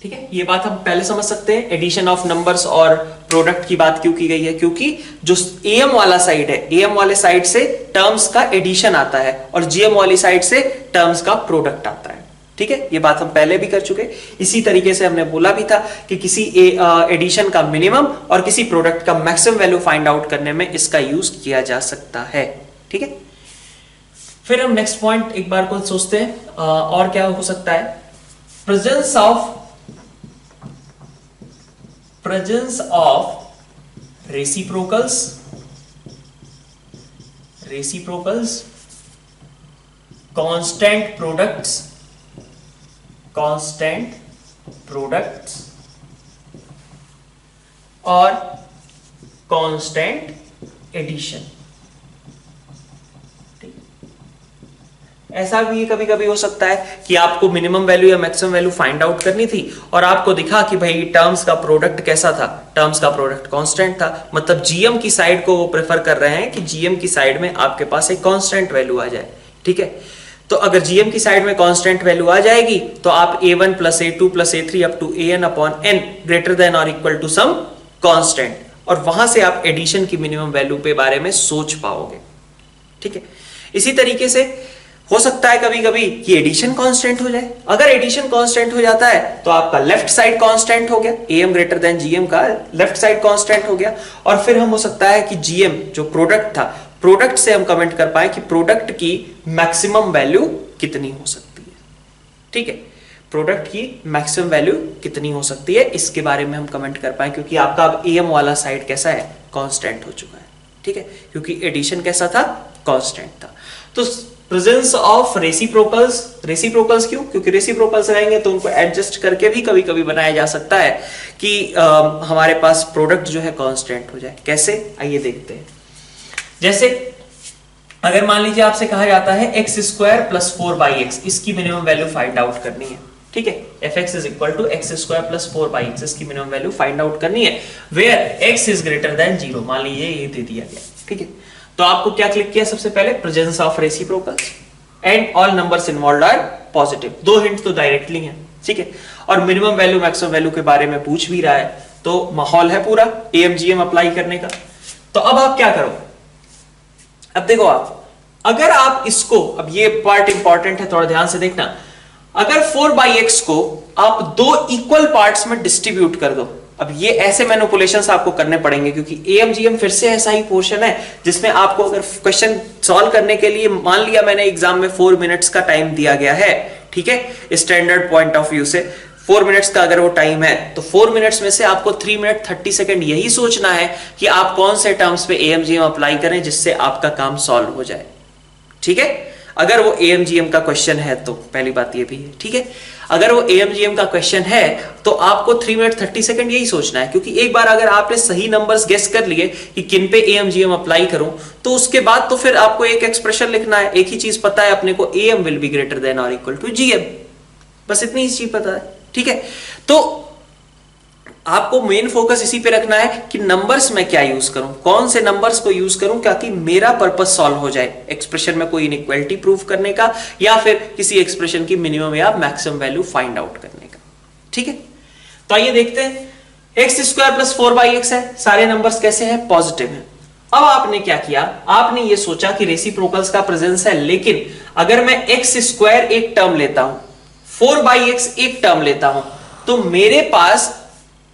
ठीक है, ये बात हम पहले समझ सकते हैं। एडिशन ऑफ नंबर्स और प्रोडक्ट की बात क्यों की गई है, क्योंकि जो AM वाला साइड है, AM वाले साइड से टर्म्स का एडिशन आता है और GM वाली साइड से टर्म्स का प्रोडक्ट आता है, ठीक है। ये बात हम पहले भी कर चुके। इसी तरीके से हमने बोला भी था कि किसी एडिशन का मिनिमम और किसी प्रोडक्ट का मैक्सिमम वैल्यू फाइंड आउट करने में इसका यूज किया जा सकता है, ठीक है। फिर हम नेक्स्ट पॉइंट एक बार को सोचते हैं, और क्या हो सकता है। Presence of reciprocals, constant products और कांस्टेंट एडिशन। ऐसा भी कभी कभी हो सकता है कि आपको मिनिमम वैल्यू या मैक्सिमम वैल्यू फाइंड आउट करनी थी और आपको दिखा कि भाई टर्म्स का प्रोडक्ट कैसा था, टर्म्स का प्रोडक्ट कांस्टेंट था, मतलब GM की साइड को वो प्रेफर कर रहे हैं कि GM की साइड में आपके पास एक कांस्टेंट वैल्यू आ जाए, ठीक है। तो अगर GM की साइड में कांस्टेंट वैल्यू आ जाएगी तो आप A1 + A2 + A3 up to AN/N greater than और इक्वल टू सम कांस्टेंट, और वहां से आप एडिशन की मिनिमम वैल्यू पे बारे में सोच पाओगे, ठीक है। इसी तरीके से हो सकता है कभी कभी कि एडिशन कांस्टेंट हो जाए। अगर एडिशन कांस्टेंट हो जाता है तो आपका लेफ्ट साइड कांस्टेंट हो गया, am ग्रेटर देन gm का लेफ्ट साइड कांस्टेंट हो गया। और फिर हम हो सकता है कि gm जो प्रोडक्ट था, प्रोडक्ट से हम कमेंट कर पाए कि प्रोडक्ट की मैक्सिमम वैल्यू कितनी हो सकती है। ठीक है, प्रोडक्ट की मैक्सिमम वैल्यू कितनी हो सकती है इसके बारे में हम कमेंट कर पाए, क्योंकि आपका अब am वाला साइड कैसा है, कांस्टेंट हो चुका है। ठीक है, क्योंकि एडिशन कैसा था, कांस्टेंट था। तो प्रेजेंस ऑफ रेसिप्रोकल्स, रेसिप्रोकल्स क्यों, क्योंकि रेसिप्रोकल्स रहेंगे तो उनको एडजस्ट करके भी कभी कभी बनाया जा सकता है कि हमारे पास प्रोडक्ट जो है कांस्टेंट हो जाए। कैसे, आइए देखते हैं। जैसे अगर मान लीजिए आपसे कहा जाता है एक्स स्क्वायर प्लस 4/x, इसकी मिनिमम वैल्यू फाइंड आउट करनी है। ठीक है, fx is equal to X square plus 4/x, इसकी मिनिमम वैल्यू फाइंड आउट करनी है where x is greater than 0। मान लीजिए ये दे दिया गया। ठीक है, तो आपको क्या क्लिक किया, सबसे पहले presence of reciprocals and all numbers involved are positive. दो हिंट तो डायरेक्टली हैं। ठीक है, और मिनिमम वैल्यू मैक्सिमम वैल्यू के बारे में पूछ भी रहा है, तो माहौल है पूरा AMGM अप्लाई करने का। तो अब आप क्या करो, अब देखो आप, अगर आप इसको, अब ये पार्ट इंपॉर्टेंट है, थोड़ा ध्यान से देखना। अगर 4/x को आप दो इक्वल पार्ट्स में डिस्ट्रीब्यूट कर दो, अब ये ऐसे मैनिपुलेशंस आपको करने पड़ेंगे, क्योंकि AMGM फिर से ऐसा ही पोर्शन है जिसमें आपको अगर क्वेश्चन सॉल्व करने के लिए, मान लिया मैंने एग्जाम में 4 मिनट्स का टाइम दिया गया है, ठीक है, स्टैंडर्ड पॉइंट ऑफ व्यू से 4 मिनट्स का अगर वो टाइम है, तो 4 मिनट्स में से आपको 3 मिनट 30 सेकंड यही सोचना है कि आप कौन से टर्म्स पे AMGM अप्लाई करें जिससे आपका काम सॉल्व हो जाए। ठीक है, अगर वो AMGM का क्वेश्चन है तो पहली बात ये भी है। ठीक है, अगर वो AMGM का क्वेश्चन है तो आपको 3 मिनट 30 सेकंड यही सोचना है, क्योंकि एक बार अगर आपने सही नंबर्स गेस कर लिए कि किन पे AMGM अप्लाई करूं, तो उसके बाद तो फिर आपको एक एक्सप्रेशन लिखना है। एक ही चीज पता है अपने को, AM will be greater than और इक्वल टू GM, बस इतनी ही चीज पता है। ठीक है, तो आपको मेन फोकस इसी पे रखना है कि नंबर्स में क्या यूज करूं, कौन से नंबर्स को यूज करूं ताकि मेरा पर्पस सॉल्व हो जाए, एक्सप्रेशन में कोई इनइक्वालिटी प्रूव करने का या फिर किसी एक्सप्रेशन की मिनिमम या मैक्सिमम वैल्यू फाइंड आउट करने का। ठीक है, तो आइए देखते हैं। एक्स स्क्वायर प्लस 4/x है, सारे नंबर्स कैसे हैं, पॉजिटिव है। अब आपने क्या किया, आपने ये सोचा कि रेसिप्रोकल्स का प्रेजेंस है, लेकिन अगर मैं एक्स स्क्वायर एक टर्म लेता हूं, 4/x एक टर्म लेता हूं, तो मेरे पास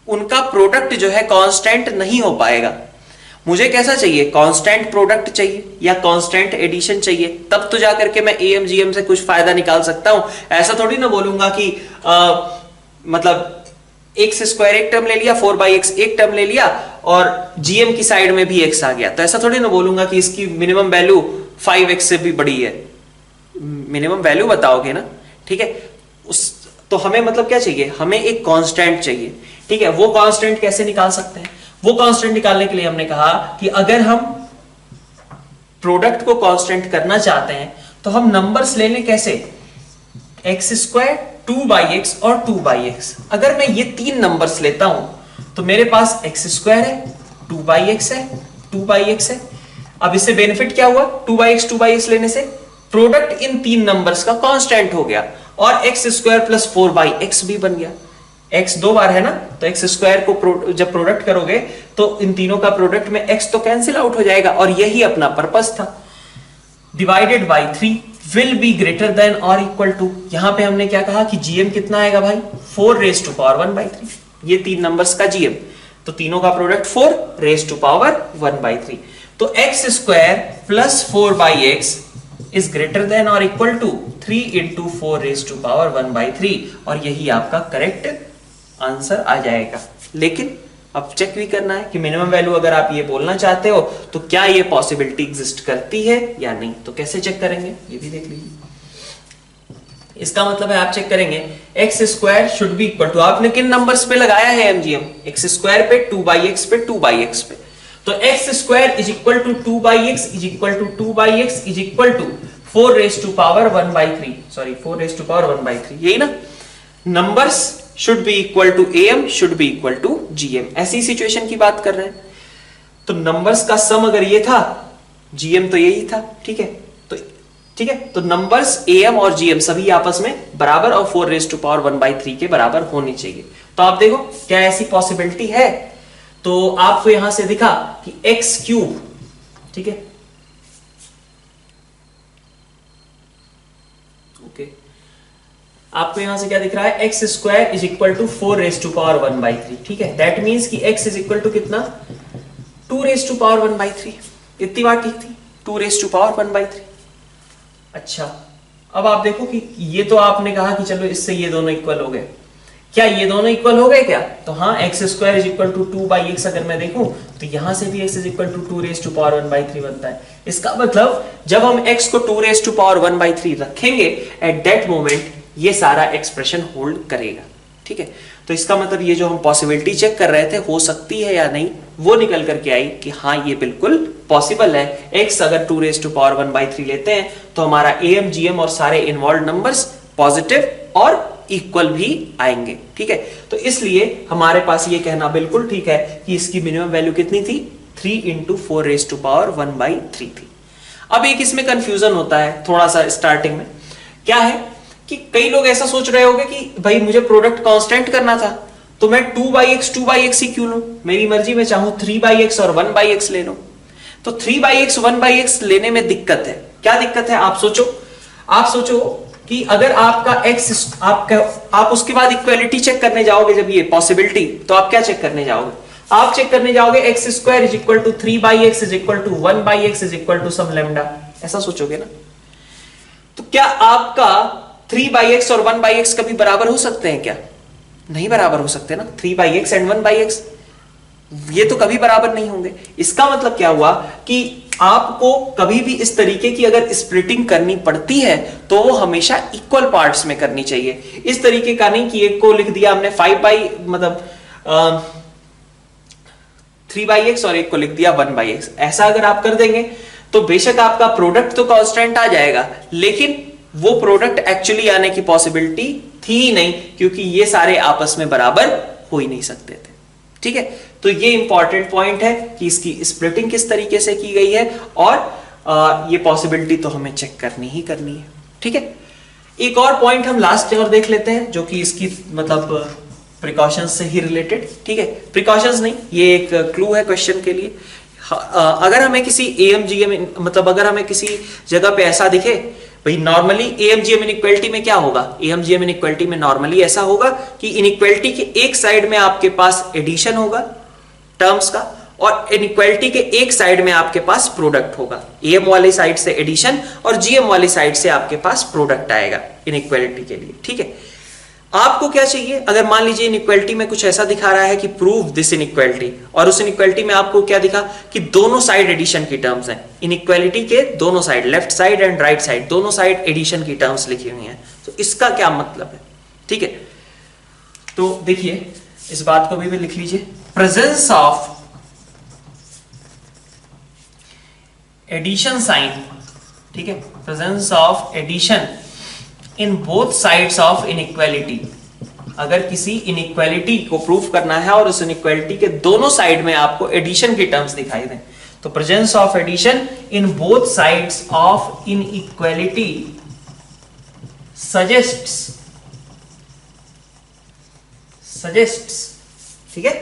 उनका प्रोडक्ट जो है कांस्टेंट नहीं हो पाएगा। मुझे कैसा चाहिए, कांस्टेंट प्रोडक्ट चाहिए या कांस्टेंट एडिशन चाहिए, तब तो जाकर के मैं AMGM से कुछ फायदा निकाल सकता हूं। ऐसा थोड़ी ना बोलूंगा कि मतलब एक्स स्क्वायर एक टर्म ले लिया, 4/x एक टर्म ले लिया और GM की साइड में भी x आ गया, तो ऐसा थोड़ी ना बोलूंगा कि इसकी मिनिमम वैल्यू 5x से भी बड़ी है। मिनिमम वैल्यू बताओगे ना। ठीक है, उस तो हमें मतलब क्या चाहिए, हमें एक कांस्टेंट चाहिए। ठीक है, वो कांस्टेंट कैसे निकाल सकते हैं, वो कांस्टेंट निकालने के लिए हमने कहा कि अगर हम प्रोडक्ट को कांस्टेंट करना चाहते हैं तो हम नंबर्स ले लें। कैसे, एक्स स्क्वायर, 2/x और 2/x। अगर मैं ये 3 नंबर्स लेता हूं तो मेरे पास एक्स स्क्वायर है, 2/x है, 2/x है। अब इससे बेनिफिट क्या हुआ, 2/x लेने से प्रोडक्ट इन 3 नंबर्स का कांस्टेंट हो गया और एक्स स्क्वायर प्लस 4/x भी बन गया। x 2 बार है ना, तो एक्स स्क्वायर को जब प्रोडक्ट करोगे तो इन तीनों का प्रोडक्ट में x तो कैंसिल आउट हो जाएगा, और यही अपना पर्पस था। Divided by 3 will be greater than और इक्वल टू, यहां पे हमने क्या कहा कि GM कितना आएगा भाई, 4⁻⁴ ये 3 नंबर्स का GM, तो तीनों का प्रोडक्ट 4⁻⁴ तो X square plus 4/x is greater than और इक्वल टू 3 × 4⁻⁴ और यही आपका करेक्ट आंसर आ जाएगा। लेकिन अब चेक भी करना है कि मिनिमम वैल्यू अगर आप ये बोलना चाहते हो तो क्या ये पॉसिबिलिटी एग्जिस्ट करती है या नहीं, तो कैसे चेक करेंगे ये भी देख लीजिए। इसका मतलब है आप चेक करेंगे X square should be equal to, आपने किन नंबर्स पे लगाया है MGM, एक्स स्क्वायर पे, 2/x पे, 2/x पे, तो X square is equal to 2/x is equal to 2/x is equal to 4⁻⁴ sorry 4⁻⁴ यही ना, numbers should be equal to AM should be equal to GM, ऐसी सिचुएशन की बात कर रहे हैं। तो नंबर्स का सम अगर ये था, GM तो यही था। ठीक है, तो ठीक है, तो नंबर्स AM और GM सभी आपस में बराबर और 4⁻⁴ के बराबर होनी चाहिए। तो आप देखो क्या ऐसी पॉसिबिलिटी है, तो आपको यहां से दिखा कि x3, ठीक है, ओके आपको यहां से क्या दिख रहा है, X square is equal to 4⁻⁴ ठीक है। दैट मीन्स कि एक्स इज इक्वल टू कितना, 2⁻⁴ इतनी बात ठीक थी, 2⁻⁴ अच्छा अब आप देखो कि ये तो आपने कहा कि चलो इससे ये दोनों इक्वल हो गए, क्या ये दोनों इक्वल हो गए क्या, तो हाँ X square is equal to 2/x अगर मैं देखूं तो यहां से भी x इज इक्वल टू 2⁻⁴ बनता है। इसका मतलब जब हम x को 2⁻⁴ रखेंगे एट दैट मोमेंट ये सारा एक्सप्रेशन होल्ड करेगा, ठीक है। तो इसका मतलब ये जो हम पॉसिबिलिटी चेक कर रहे थे हो सकती है या नहीं, वो निकल करके आई कि हाँ ये बिल्कुल पॉसिबल है। x अगर 2⁻⁴ लेते हैं तो हमारा am gm और सारे इन्वॉल्व नंबर्स पॉजिटिव और इक्वल भी आएंगे, ठीक है। तो इसलिए हमारे पास ये कहना बिल्कुल ठीक है कि इसकी मिनिमम वैल्यू कितनी थी, 3 × 4⁻⁴ थी। अब एक इसमें कंफ्यूजन होता है थोड़ा सा स्टार्टिंग में, क्या है कि कई लोग ऐसा सोच रहे होंगे कि भाई मुझे प्रोडक्ट कांस्टेंट करना था तो मैं 2/x ही क्यों लूं, मेरी मर्जी में चाहूं 3/x और 1/x ले लो। तो 3/x 1/x लेने में दिक्कत है, क्या दिक्कत है आप सोचो कि अगर आपका x आप उसके बाद इक्वालिटी चेक करने जाओगे, जब ये पॉसिबिलिटी, तो आप क्या चेक करने जाओगे, आप चेक करने जाओगे x² is equal to 3/x is equal to 1/x is equal to some lambda, ऐसा सोचोगे ना। तो क्या आपका 3/x और 1/x कभी बराबर हो सकते हैं क्या, नहीं बराबर हो सकते ना, 3/x एंड 1/x ये तो कभी बराबर नहीं होंगे। इसका मतलब क्या हुआ कि आपको कभी भी इस तरीके की अगर स्प्लिटिंग करनी पड़ती है तो वो हमेशा इक्वल पार्ट्स में करनी चाहिए, इस तरीके का नहीं कि एक को लिख दिया हमने 3/x और एक को लिख दिया 1/x। ऐसा अगर आप कर देंगे तो बेशक आपका प्रोडक्ट तो कांस्टेंट आ जाएगा, लेकिन वो प्रोडक्ट एक्चुअली आने की पॉसिबिलिटी थी ही नहीं, क्योंकि ये सारे आपस में बराबर हो ही नहीं सकते थे, ठीक है। तो ये इंपॉर्टेंट पॉइंट है कि इसकी स्प्लिटिंग किस तरीके से की गई है, और ये पॉसिबिलिटी तो हमें चेक करनी ही करनी है, ठीक है। एक और पॉइंट हम लास्ट और देख लेते हैं जो कि इसकी मतलब प्रिकॉशंस से ही रिलेटेड, ठीक है। प्रिकॉशंस नहीं, ये एक क्लू है क्वेश्चन के लिए। अगर हमें किसी AMGM मतलब अगर हमें किसी जगह पे ऐसा दिखे, भाई नॉर्मली AMGM इनइक्वालिटी में क्या होगा, AMGM इनइक्वालिटी में नॉर्मली ऐसा होगा कि इनइक्वालिटी के एक साइड में आपके पास एडिशन होगा टर्म्स का, और इनइक्वालिटी के एक साइड में आपके पास प्रोडक्ट होगा। AM वाली साइड से एडिशन और GM वाली साइड से आपके पास प्रोडक्ट आएगा इनइक्वालिटी के लिए, ठीक है। आपको क्या चाहिए, अगर मान लीजिए इनइक्वालिटी में कुछ ऐसा दिखा रहा है कि प्रूव दिस इनइक्वालिटी, और उस इनइक्वालिटी में आपको क्या दिखा कि दोनों साइड एडिशन की टर्म्स हैं, इनइक्वालिटी के दोनों side, left side and right side, दोनों साइड एडिशन की टर्म्स लिखी हुई हैं, तो इसका क्या मतलब है, ठीक है। तो देखिए इस बात को भी लिख लीजिए, प्रेजेंस ऑफ एडिशन साइन, ठीक है, presence of addition in both sides of inequality. अगर किसी इनइक्वालिटी को प्रूफ करना है और उस इनइक्वालिटी के दोनों साइड में आपको एडिशन की टर्म्स दिखाई दें, तो presence of addition in both sides of inequality suggests, ठीक है।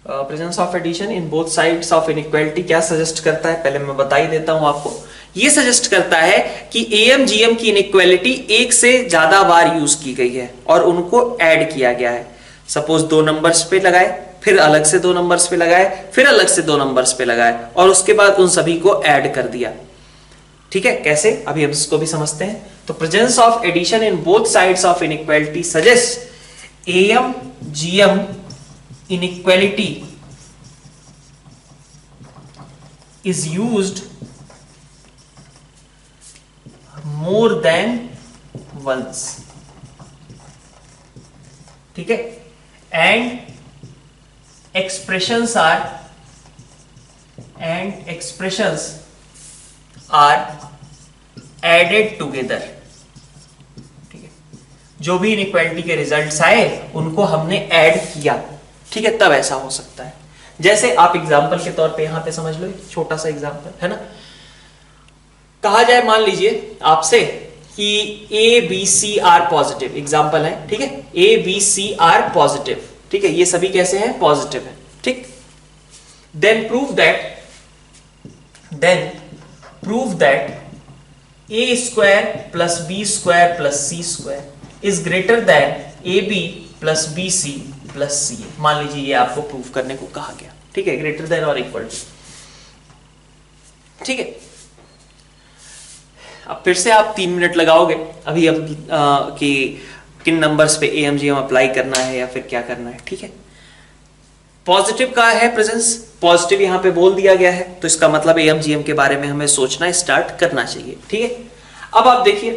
Presence of addition in both sides of inequality क्या सजेस्ट करता है, पहले मैं बता ही देता हूं आपको। ये सजेस्ट करता है कि AMGM की इनइक्वालिटी एक से ज्यादा बार यूज की गई है और उनको ऐड किया गया है। सपोज 2 नंबर्स पे लगाए, फिर अलग से 2 नंबर्स पे लगाए, फिर अलग से 2 नंबर्स पे लगाए, और उसके बाद उन सभी को ऐड कर दिया, ठीक है। कैसे, अभी हम इसको भी समझते हैं। तो presence of addition in both sides of inequality suggest AMGM inequality is used more than once, ठीक है, and expressions are added together, ठीक है। जो भी इनइक्वालिटी के रिजल्ट्स आए उनको हमने ऐड किया, ठीक है, तब ऐसा हो सकता है। जैसे आप एग्जाम्पल के तौर पे यहां पे समझ लो, छोटा सा एग्जाम्पल है ना, कहा जाए मान लीजिए आपसे कि ABC आर पॉजिटिव, एग्जाम्पल है, ठीक है, ABC आर पॉजिटिव, ठीक है, ये सभी कैसे हैं, पॉजिटिव है, ठीक। Then prove that A square plus B square plus C square is greater than A B plus B C plus C A. मान लीजिए ये आपको प्रूफ करने को कहा गया, ठीक है, ग्रेटर देन और इक्वल टू, ठीक है। अब फिर से आप 3 मिनट लगाओगे अभी अब कि किन नंबर्स पे एएमजीएम अप्लाई करना है या फिर क्या करना है, ठीक है। पॉजिटिव का है प्रेजेंस, पॉजिटिव यहां पे बोल दिया गया है, तो इसका मतलब एएमजीएम के बारे में हमें सोचना स्टार्ट करना चाहिए, ठीक है। अब आप देखिए,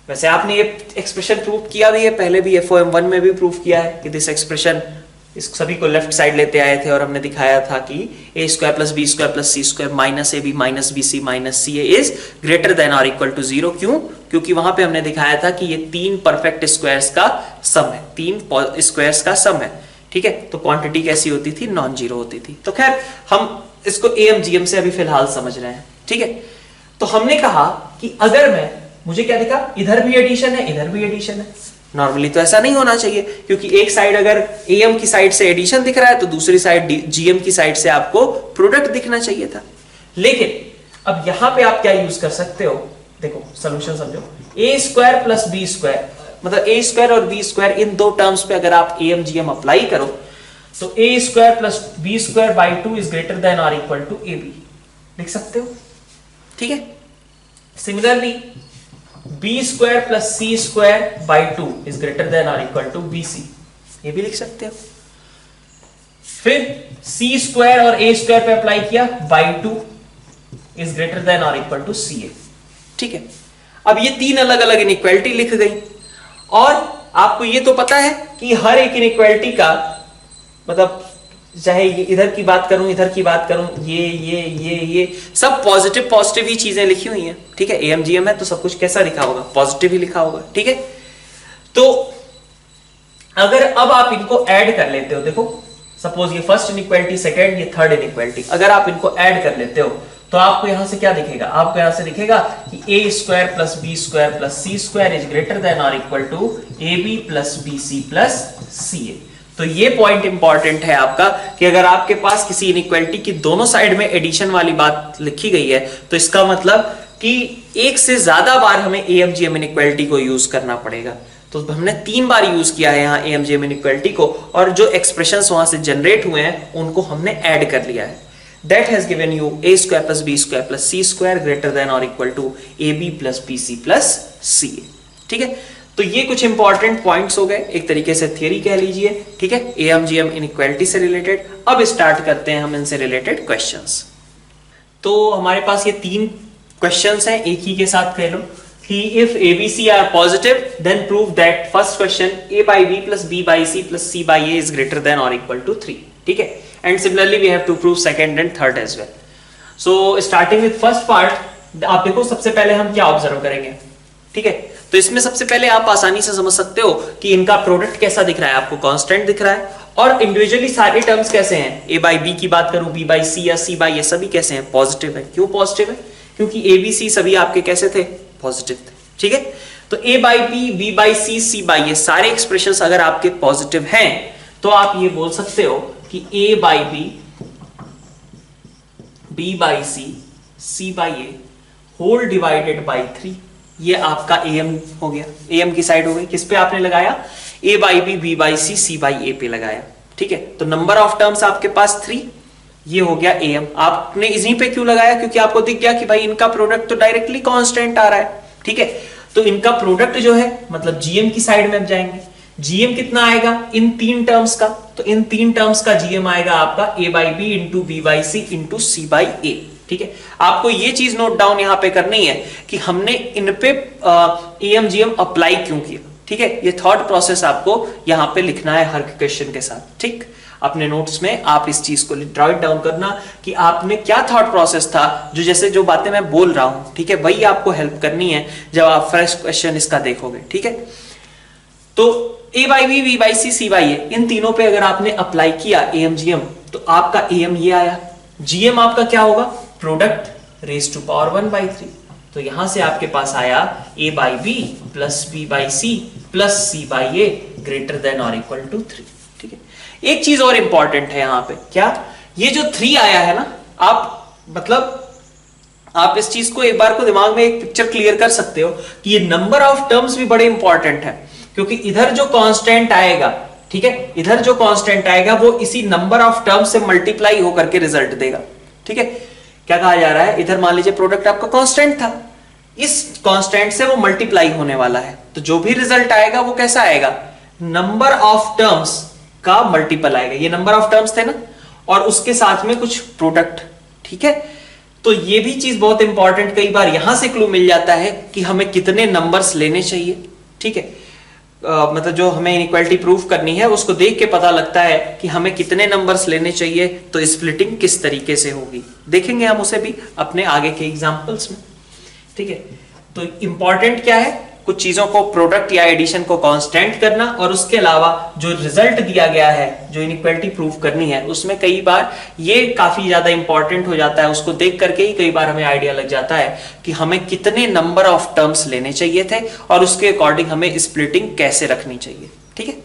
वैसे आपने ये एक्सप्रेशन प्रूव किया भी है, पहले भी FOM1 में भी प्रूव किया है कि दिस एक्सप्रेशन, इस सभी को लेफ्ट साइड लेते आए थे और हमने दिखाया था कि A square plus B square plus C square minus A B minus B C minus C A is greater than और इक्वल टू 0। क्यों? क्योंकि वहां पे हमने दिखाया था कि ये 3 परफेक्ट स्क्वायर्स का सम है, 3 स्क्वायर्स का सम है, ठीक है। तो क्वांटिटी कैसी होती थी? नॉन जीरो होती थी। तो खैर हम इसको एएमजीएम से अभी फिलहाल समझ रहे हैं, ठीक है। तो हमने कहा कि अगर मुझे क्या दिखा, इधर भी एडिशन है, इधर भी एडिशन है। नॉर्मली तो ऐसा नहीं होना चाहिए, क्योंकि एक साइड अगर एएम की साइड से एडिशन दिख रहा है तो दूसरी साइड जीएम की साइड से आपको प्रोडक्ट दिखना चाहिए था। लेकिन अब यहां पे आप क्या यूज कर सकते हो, देखो सॉल्यूशन समझो, A square plus B square, मतलब ए स्क्वायर और बी स्क्वायर इन दो टर्म्स पे अगर आप एएमजीएम अप्लाई करो तो A square plus B square by 2 is greater than और इक्वल टू ए बी, लिख सकते हो, ठीक है। Similarly B square plus C square by 2 is greater than और इक्वल टू बी सी, ये भी लिख सकते हो। फिर सी स्क्वायर और ए स्क्वायर पे अप्लाई किया, बाई 2 इज ग्रेटर देन और इक्वल टू सी ए, ठीक है। अब ये 3 अलग अलग इनइक्वालिटी लिख गई, और आपको ये तो पता है कि हर एक इनइक्वालिटी का मतलब, चाहे इधर की बात करूं इधर की बात करूं, ये सब पॉजिटिव पॉजिटिव ही चीजें लिखी हुई हैं, ठीक है। एएमजीएम है तो सब कुछ कैसा लिखा होगा? पॉजिटिव ही लिखा होगा, ठीक है। तो अगर अब आप इनको ऐड कर लेते हो, देखो सपोज ये फर्स्ट इनइक्वालिटी, सेकंड, ये थर्ड इनइक्वालिटी, अगर आप इनको ऐड कर लेते हो तो आपको यहां से क्या दिखेगा? आपको यहां से दिखेगा कि A square plus B square plus C square is greater than और equal to A B plus B C plus C A. तो ये पॉइंट इंपॉर्टेंट है आपका कि अगर आपके पास किसी इनइक्वालिटी की दोनों साइड में एडिशन वाली बात लिखी गई है तो इसका मतलब कि एक से ज्यादा बार हमें एएमजीएम इनइक्वालिटी को यूज करना पड़ेगा। तो हमने 3 बार यूज किया है यहाँ एएमजीएम इनइक्वालिटी को, और जो एक्सप्रेशंस वहां से जनरेट हुए हैं उनको हमने ऐड कर लिया है। That has given you a square plus b square plus c square greater than or equal to ab plus bc plus ca, ठीक है। तो ये कुछ इंपॉर्टेंट पॉइंट्स हो गए, एक तरीके से थियरी कह लीजिए, ठीक है, एएमजीएम इनइक्वालिटी से रिलेटेड। अब स्टार्ट करते हैं हम इनसे रिलेटेड क्वेश्चंस। तो हमारे पास ये 3 क्वेश्चंस हैं, एक ही के साथ कह लो कि if abc are positive then prove that first question a by b plus b by c plus c by a is greater than or equal to 3, ठीक है। And similarly we have to prove second and third as well. So starting with first part, आप देखो सबसे पहले हम क्या observe करेंगे, ठीक है। तो इसमें सबसे पहले आप आसानी से समझ सकते हो कि इनका प्रोडक्ट कैसा दिख रहा है, आपको कांस्टेंट दिख रहा है, और इंडिविजुअली सारे टर्म्स कैसे हैं, a by b की बात करूं, b by c या c by a, सभी कैसे हैं? पॉजिटिव है। क्यों पॉजिटिव है? क्योंकि a b c सभी आपके कैसे थे? पॉजिटिव थे, ठीक है। तो a by b by c c by a सारे एक्सप्रेशंस अगर आपके पॉजिटिव हैं तो आप ये बोल सकते हो कि a by b, b by c, c by a whole divided by 3, ये आपका am हो गया, am की साइड हो गई। किस पे आपने लगाया? a by b, b by c, c by a पे लगाया, ठीक है। तो नंबर ऑफ टर्म्स आपके पास 3, ये हो गया am। आपने इसी पे क्यों लगाया? क्योंकि आपको दिख गया कि भाई इनका प्रोडक्ट तो डायरेक्टली कांस्टेंट आ रहा है, ठीक है। तो इनका प्रोडक्ट जो है मतलब जीएम की साइड में अब जाएंगे, जीएम कितना आएगा इन 3 टर्म्स का? तो इन 3 टर्म्स का जीएम आएगा आपका a by b into b by c into c by a, ठीक है। आपको ये चीज नोट डाउन यहां पे करनी है कि हमने इन पे एएमजीएम अप्लाई क्यों किया, ठीक है। ये थॉट प्रोसेस आपको यहां पे लिखना है हर क्वेश्चन के साथ, ठीक। अपने नोट्स में आप इस चीज को राइट डाउन करना कि आपने क्या थॉट प्रोसेस था, जो बातें मैं बोल रहा हूं, ठीक है, वही आपको हेल्प करनी है जब आप फर्स्ट क्वेश्चन इसका देखोगे, ठीक है। तो a by b, b by c, c by a, इन तीनों पे अगर आपने अप्लाई किया एएमजीएम तो आपका एम ये आया। जीएम आपका क्या होगा? Product raise to power 1 by 3। तो यहां से आपके पास आया a by b plus b by c plus c by a greater than और इक्वल टू 3, ठीक है। एक चीज और इंपॉर्टेंट है यहां पे, क्या? ये जो 3 आया है ना, आप मतलब आप इस चीज को एक बार को दिमाग में एक पिक्चर क्लियर कर सकते हो कि ये नंबर ऑफ टर्म्स भी बड़े इंपॉर्टेंट है, क्योंकि इधर जो कांस्टेंट आएगा, ठीक है, इधर जो कांस्टेंट आएगा वो इसी नंबर ऑफ टर्म्स से मल्टीप्लाई होकर के रिजल्ट देगा। ठीक है, क्या कहा जा रहा है, इधर मान लीजिए प्रोडक्ट आपका कांस्टेंट था, इस कांस्टेंट से वो मल्टीप्लाई होने वाला है, तो जो भी रिजल्ट आएगा वो कैसा आएगा, नंबर ऑफ टर्म्स का मल्टीपल आएगा। ये नंबर ऑफ टर्म्स थे ना, और उसके साथ में कुछ प्रोडक्ट। ठीक है, तो ये भी चीज बहुत इंपॉर्टेंट, कई बार यहां से क्लू मिल जाता है कि हमें कितने नंबर्स लेने चाहिए। ठीक है, मतलब जो हमें इनइक्वालिटी प्रूफ करनी है उसको देख के पता लगता है कि हमें कितने नंबर्स लेने चाहिए, तो स्प्लिटिंग किस तरीके से होगी देखेंगे हम उसे भी अपने आगे के एग्जांपल्स में। ठीक है, तो इंपॉर्टेंट क्या है, कुछ चीजों को प्रोडक्ट या एडिशन को कांस्टेंट करना, और उसके अलावा जो रिजल्ट दिया गया है, जो इनइक्वालिटी प्रूफ करनी है, उसमें कई बार ये काफी ज्यादा इंपॉर्टेंट हो जाता है, उसको देख करके ही कई बार हमें आइडिया लग जाता है कि हमें कितने नंबर ऑफ टर्म्स लेने चाहिए थे और उसके अकॉर्डिंग हमें स्प्लिटिंग कैसे रखनी चाहिए। ठीक है,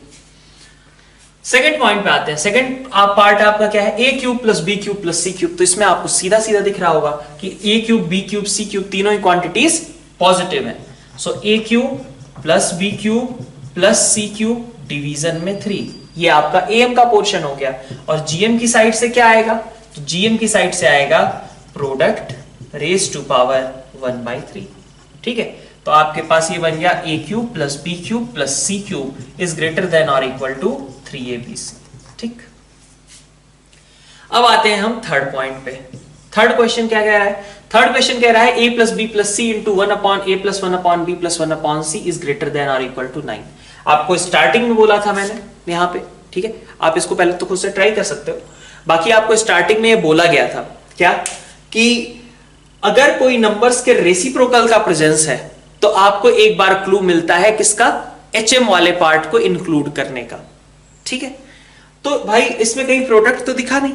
सेकंड पॉइंट पे आते हैं। सेकंड पार्ट आपका क्या है, A cube plus B cube plus C cube. तो इसमें आपको सीधा सीधा दिख रहा होगा कि A cube B cube C cube तीनों ही क्वांटिटीज पॉजिटिव है। So A cube plus B cube plus C cube division में 3, ये आपका एम का पोर्शन हो गया। और जीएम की साइड से क्या आएगा, तो जीएम की साइड से आएगा प्रोडक्ट रेज टू पावर 1/3। ठीक है, तो आपके पास ये बन गया A cube plus B cube plus C cube is greater than और इक्वल टू 3abc। ठीक, अब आते हैं हम थर्ड पॉइंट पे। थर्ड क्वेश्चन क्या कह रहा है, थर्ड क्वेश्चन कह रहा है A plus B plus C into 1/a plus 1/b plus 1/c is greater than और इक्वल टू 9। आपको स्टार्टिंग में बोला था मैंने यहां पे, ठीक है, आप इसको पहले तो खुद से ट्राई कर सकते हो, बाकी आपको स्टार्टिंग में ये बोला गया था क्या, कि अगर कोई नंबर्स के रेसिप्रोकल का प्रेजेंस है तो आपको एक बार क्लू मिलता है किसका, एचएम वाले पार्ट को इंक्लूड करने का। ठीक है, तो भाई इसमें कहीं प्रोडक्ट तो दिखा नहीं,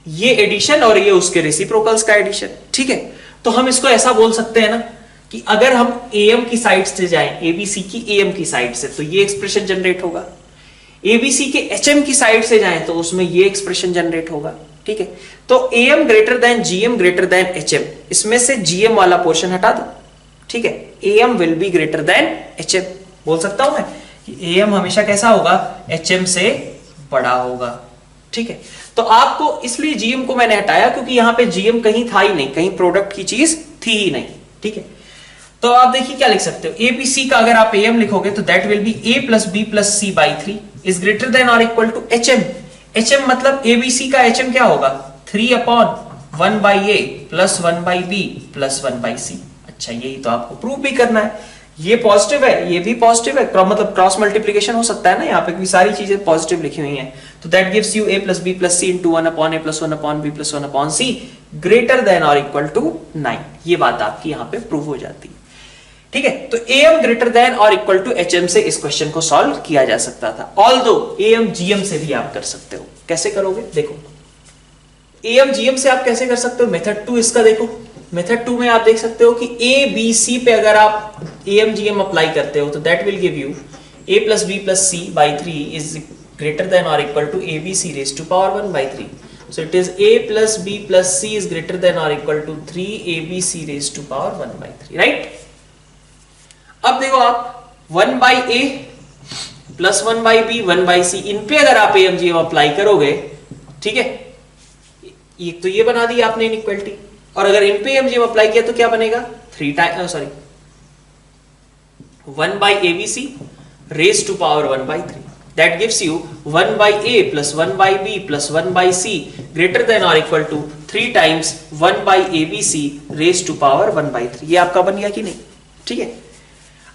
ये एडिशन और ये उसके रेसिप्रोकल्स का एडिशन। ठीक है, तो हम इसको ऐसा बोल सकते हैं ना कि अगर हम एएम की साइड से जाएं, एबीसी की एएम की साइड से, तो ये एक्सप्रेशन जनरेट होगा, एबीसी के एचएम की साइड से जाएं तो उसमें ये एक्सप्रेशन जनरेट होगा। ठीक है, तो am greater than GM greater than HM, इसमें से जीएम वाला पोर्शन हटा दो। ठीक है, am will be greater then HM, बोल सकता हूं मैं कि एएम हमेशा कैसा होगा, एचएम से बड़ा होगा। ठीक है, तो आपको इसलिए जीएम को मैंने हटाया क्योंकि यहां पे जीएम कहीं था ही नहीं, कहीं प्रोडक्ट की चीज थी ही नहीं। ठीक है, तो आप देखिए क्या लिख सकते हो, एबीसी का अगर आप एएम लिखोगे तो that will be A plus B plus C by 3 is greater than और इक्वल टू एचएम। एचएम मतलब एबीसी का एचएम क्या होगा, 3/1/a plus 1/b plus 1/c। अच्छा, यही तो आपको प्रूव भी करना है, ये पॉजिटिव है ये भी पॉजिटिव है, मतलब क्रॉस मल्टीप्लिकेशन हो सकता है ना, यहाँ पे भी सारी चीजें पॉजिटिव लिखी हुई हैं, तो that gives you a plus b plus c into 1/a plus 1/b plus 1/c greater than और इक्वल टू 9। ये बात आपकी यहाँ पे प्रूव हो जाती है। ठीक है, तो am ग्रेटर देन और इक्वल टू hm से इस क्वेश्चन को सॉल्व किया जा सकता था, ऑल्दो am gm से भी आप कर सकते हो। कैसे करोगे, देखो am gm से आप कैसे कर सकते हो, मेथड 2 इसका देखो, मेथड 2 में आप देख सकते हो कि ए बी सी पे अगर आप एम जी एम अप्लाई करते हो तो that will give you a plus B plus C by 3 is greater than और equal to A B C raise to power 1/3। So it is a plus B plus C is greater than और equal to 3abc raise to power 1/3, right. अब देखो आप 1/a plus 1/b 1/c, इन पे अगर आप M G M apply करोगे, ठीक है, ये तो ये बना दी आपने इनइक्वालिटी, और अगर इन पे एमजीएम अप्लाई किया तो क्या बनेगा, 1/abc raise to power 1/3 that gives you 1/a plus 1/b plus 1/c greater than और equal to 3 times 1/abc raise to power 1/3। ये आपका बन गया कि नहीं। ठीक है,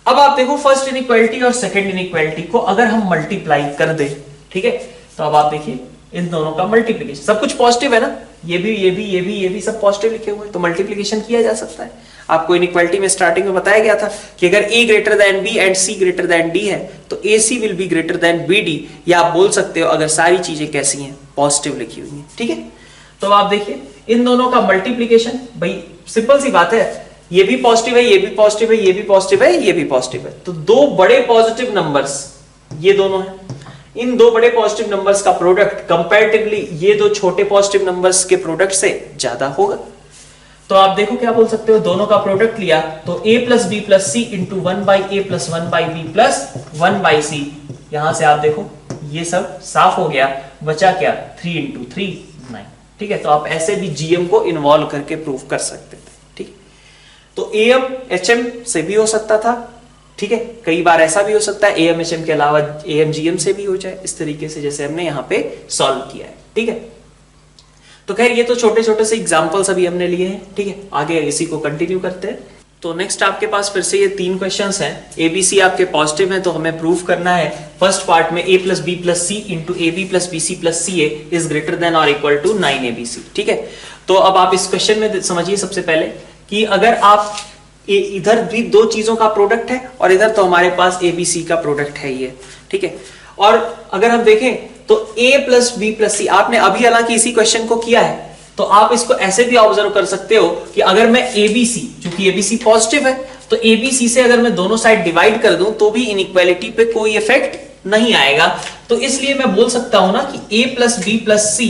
अब आप देखो फर्स्ट इनइक्वालिटी और सेकंड इनइक्वालिटी को अगर हम मल्टीप्लाई कर दे, ठीक है, तो अब आप देखिए इन दोनों का मल्टीप्लिकेशन, सब कुछ पॉजिटिव है ना, ये भी सब पॉजिटिव लिखे हुए हैं, तो मल्टीप्लिकेशन किया जा सकता है। आपको इनइक्वालिटी में स्टार्टिंग में बताया गया था कि अगर a greater than b and c greater than d है तो ac will be greater then bd, या आप बोल सकते हो अगर सारी चीजें कैसी हैं, पॉजिटिव लिखी हुई हैं। ठीक है, तो आप देखिए इन दोनों का मल्टीप्लिकेशन, भाई सिंपल सी बात है, ये भी पॉजिटिव है ये भी पॉजिटिव है ये भी पॉजिटिव है ये भी पॉजिटिव है, तो दो बड़े पॉजिटिव नंबर्स ये दोनों हैं, इन दो बड़े पॉजिटिव नंबर्स का प्रोडक्ट कंपैरेटिवली ये दो छोटे पॉजिटिव नंबर्स के प्रोडक्ट से ज्यादा होगा। तो आप देखो क्या बोल सकते हो, दोनों का प्रोडक्ट लिया तो a plus B plus C into 1/a plus 1/b plus 1/c। यहां से आप देखो ये सब साफ हो गया, बचा क्या 3 इंटू 3 9। ठीक है, तो आप ऐसे भी जीएम को इन्वॉल्व करके प्रूव कर सकते थे। ठीक, तो एएम एचएम से भी हो सकता था। ठीक है, कई बार ऐसा भी हो सकता है एएम एचएम के अलावा एएम जीएम से भी हो जाए, इस तरीके से जैसे हमने यहाँ पे सॉल्व किया है। ठीक है, तो खैर ये तो छोटे छोटे से एग्जांपल्स अभी हमने लिए हैं। ठीक है, आगे इसी को कंटिन्यू करते हैं। तो नेक्स्ट आपके पास फिर से ये 3 क्वेश्चंस हैं। एबीसी आपके पॉजिटिव हैं तो हमें प्रूव करना है फर्स्ट पार्ट में a plus B plus C into A B plus B C plus C A is greater than और इक्वल टू 9abc। ठीक है, तो अब आप इस क्वेश्चन में समझिए सबसे पहले कि अगर आप इधर भी 2 चीजों का प्रोडक्ट है और इधर तो हमारे पास एबीसी का प्रोडक्ट है ये। ठीक है, और अगर हम देखें तो a प्लस बी प्लस सी, आपने अभी हालांकि इसी क्वेश्चन को किया है, तो आप इसको ऐसे भी ऑब्जर्व कर सकते हो कि अगर मैं एबीसी, चूंकि एबीसी पॉजिटिव है तो एबीसी से अगर मैं दोनों साइड डिवाइड कर दूं तो भी इनइक्वालिटी पे कोई इफेक्ट नहीं आएगा। तो इसलिए मैं बोल सकता हूं ना कि a plus B plus C,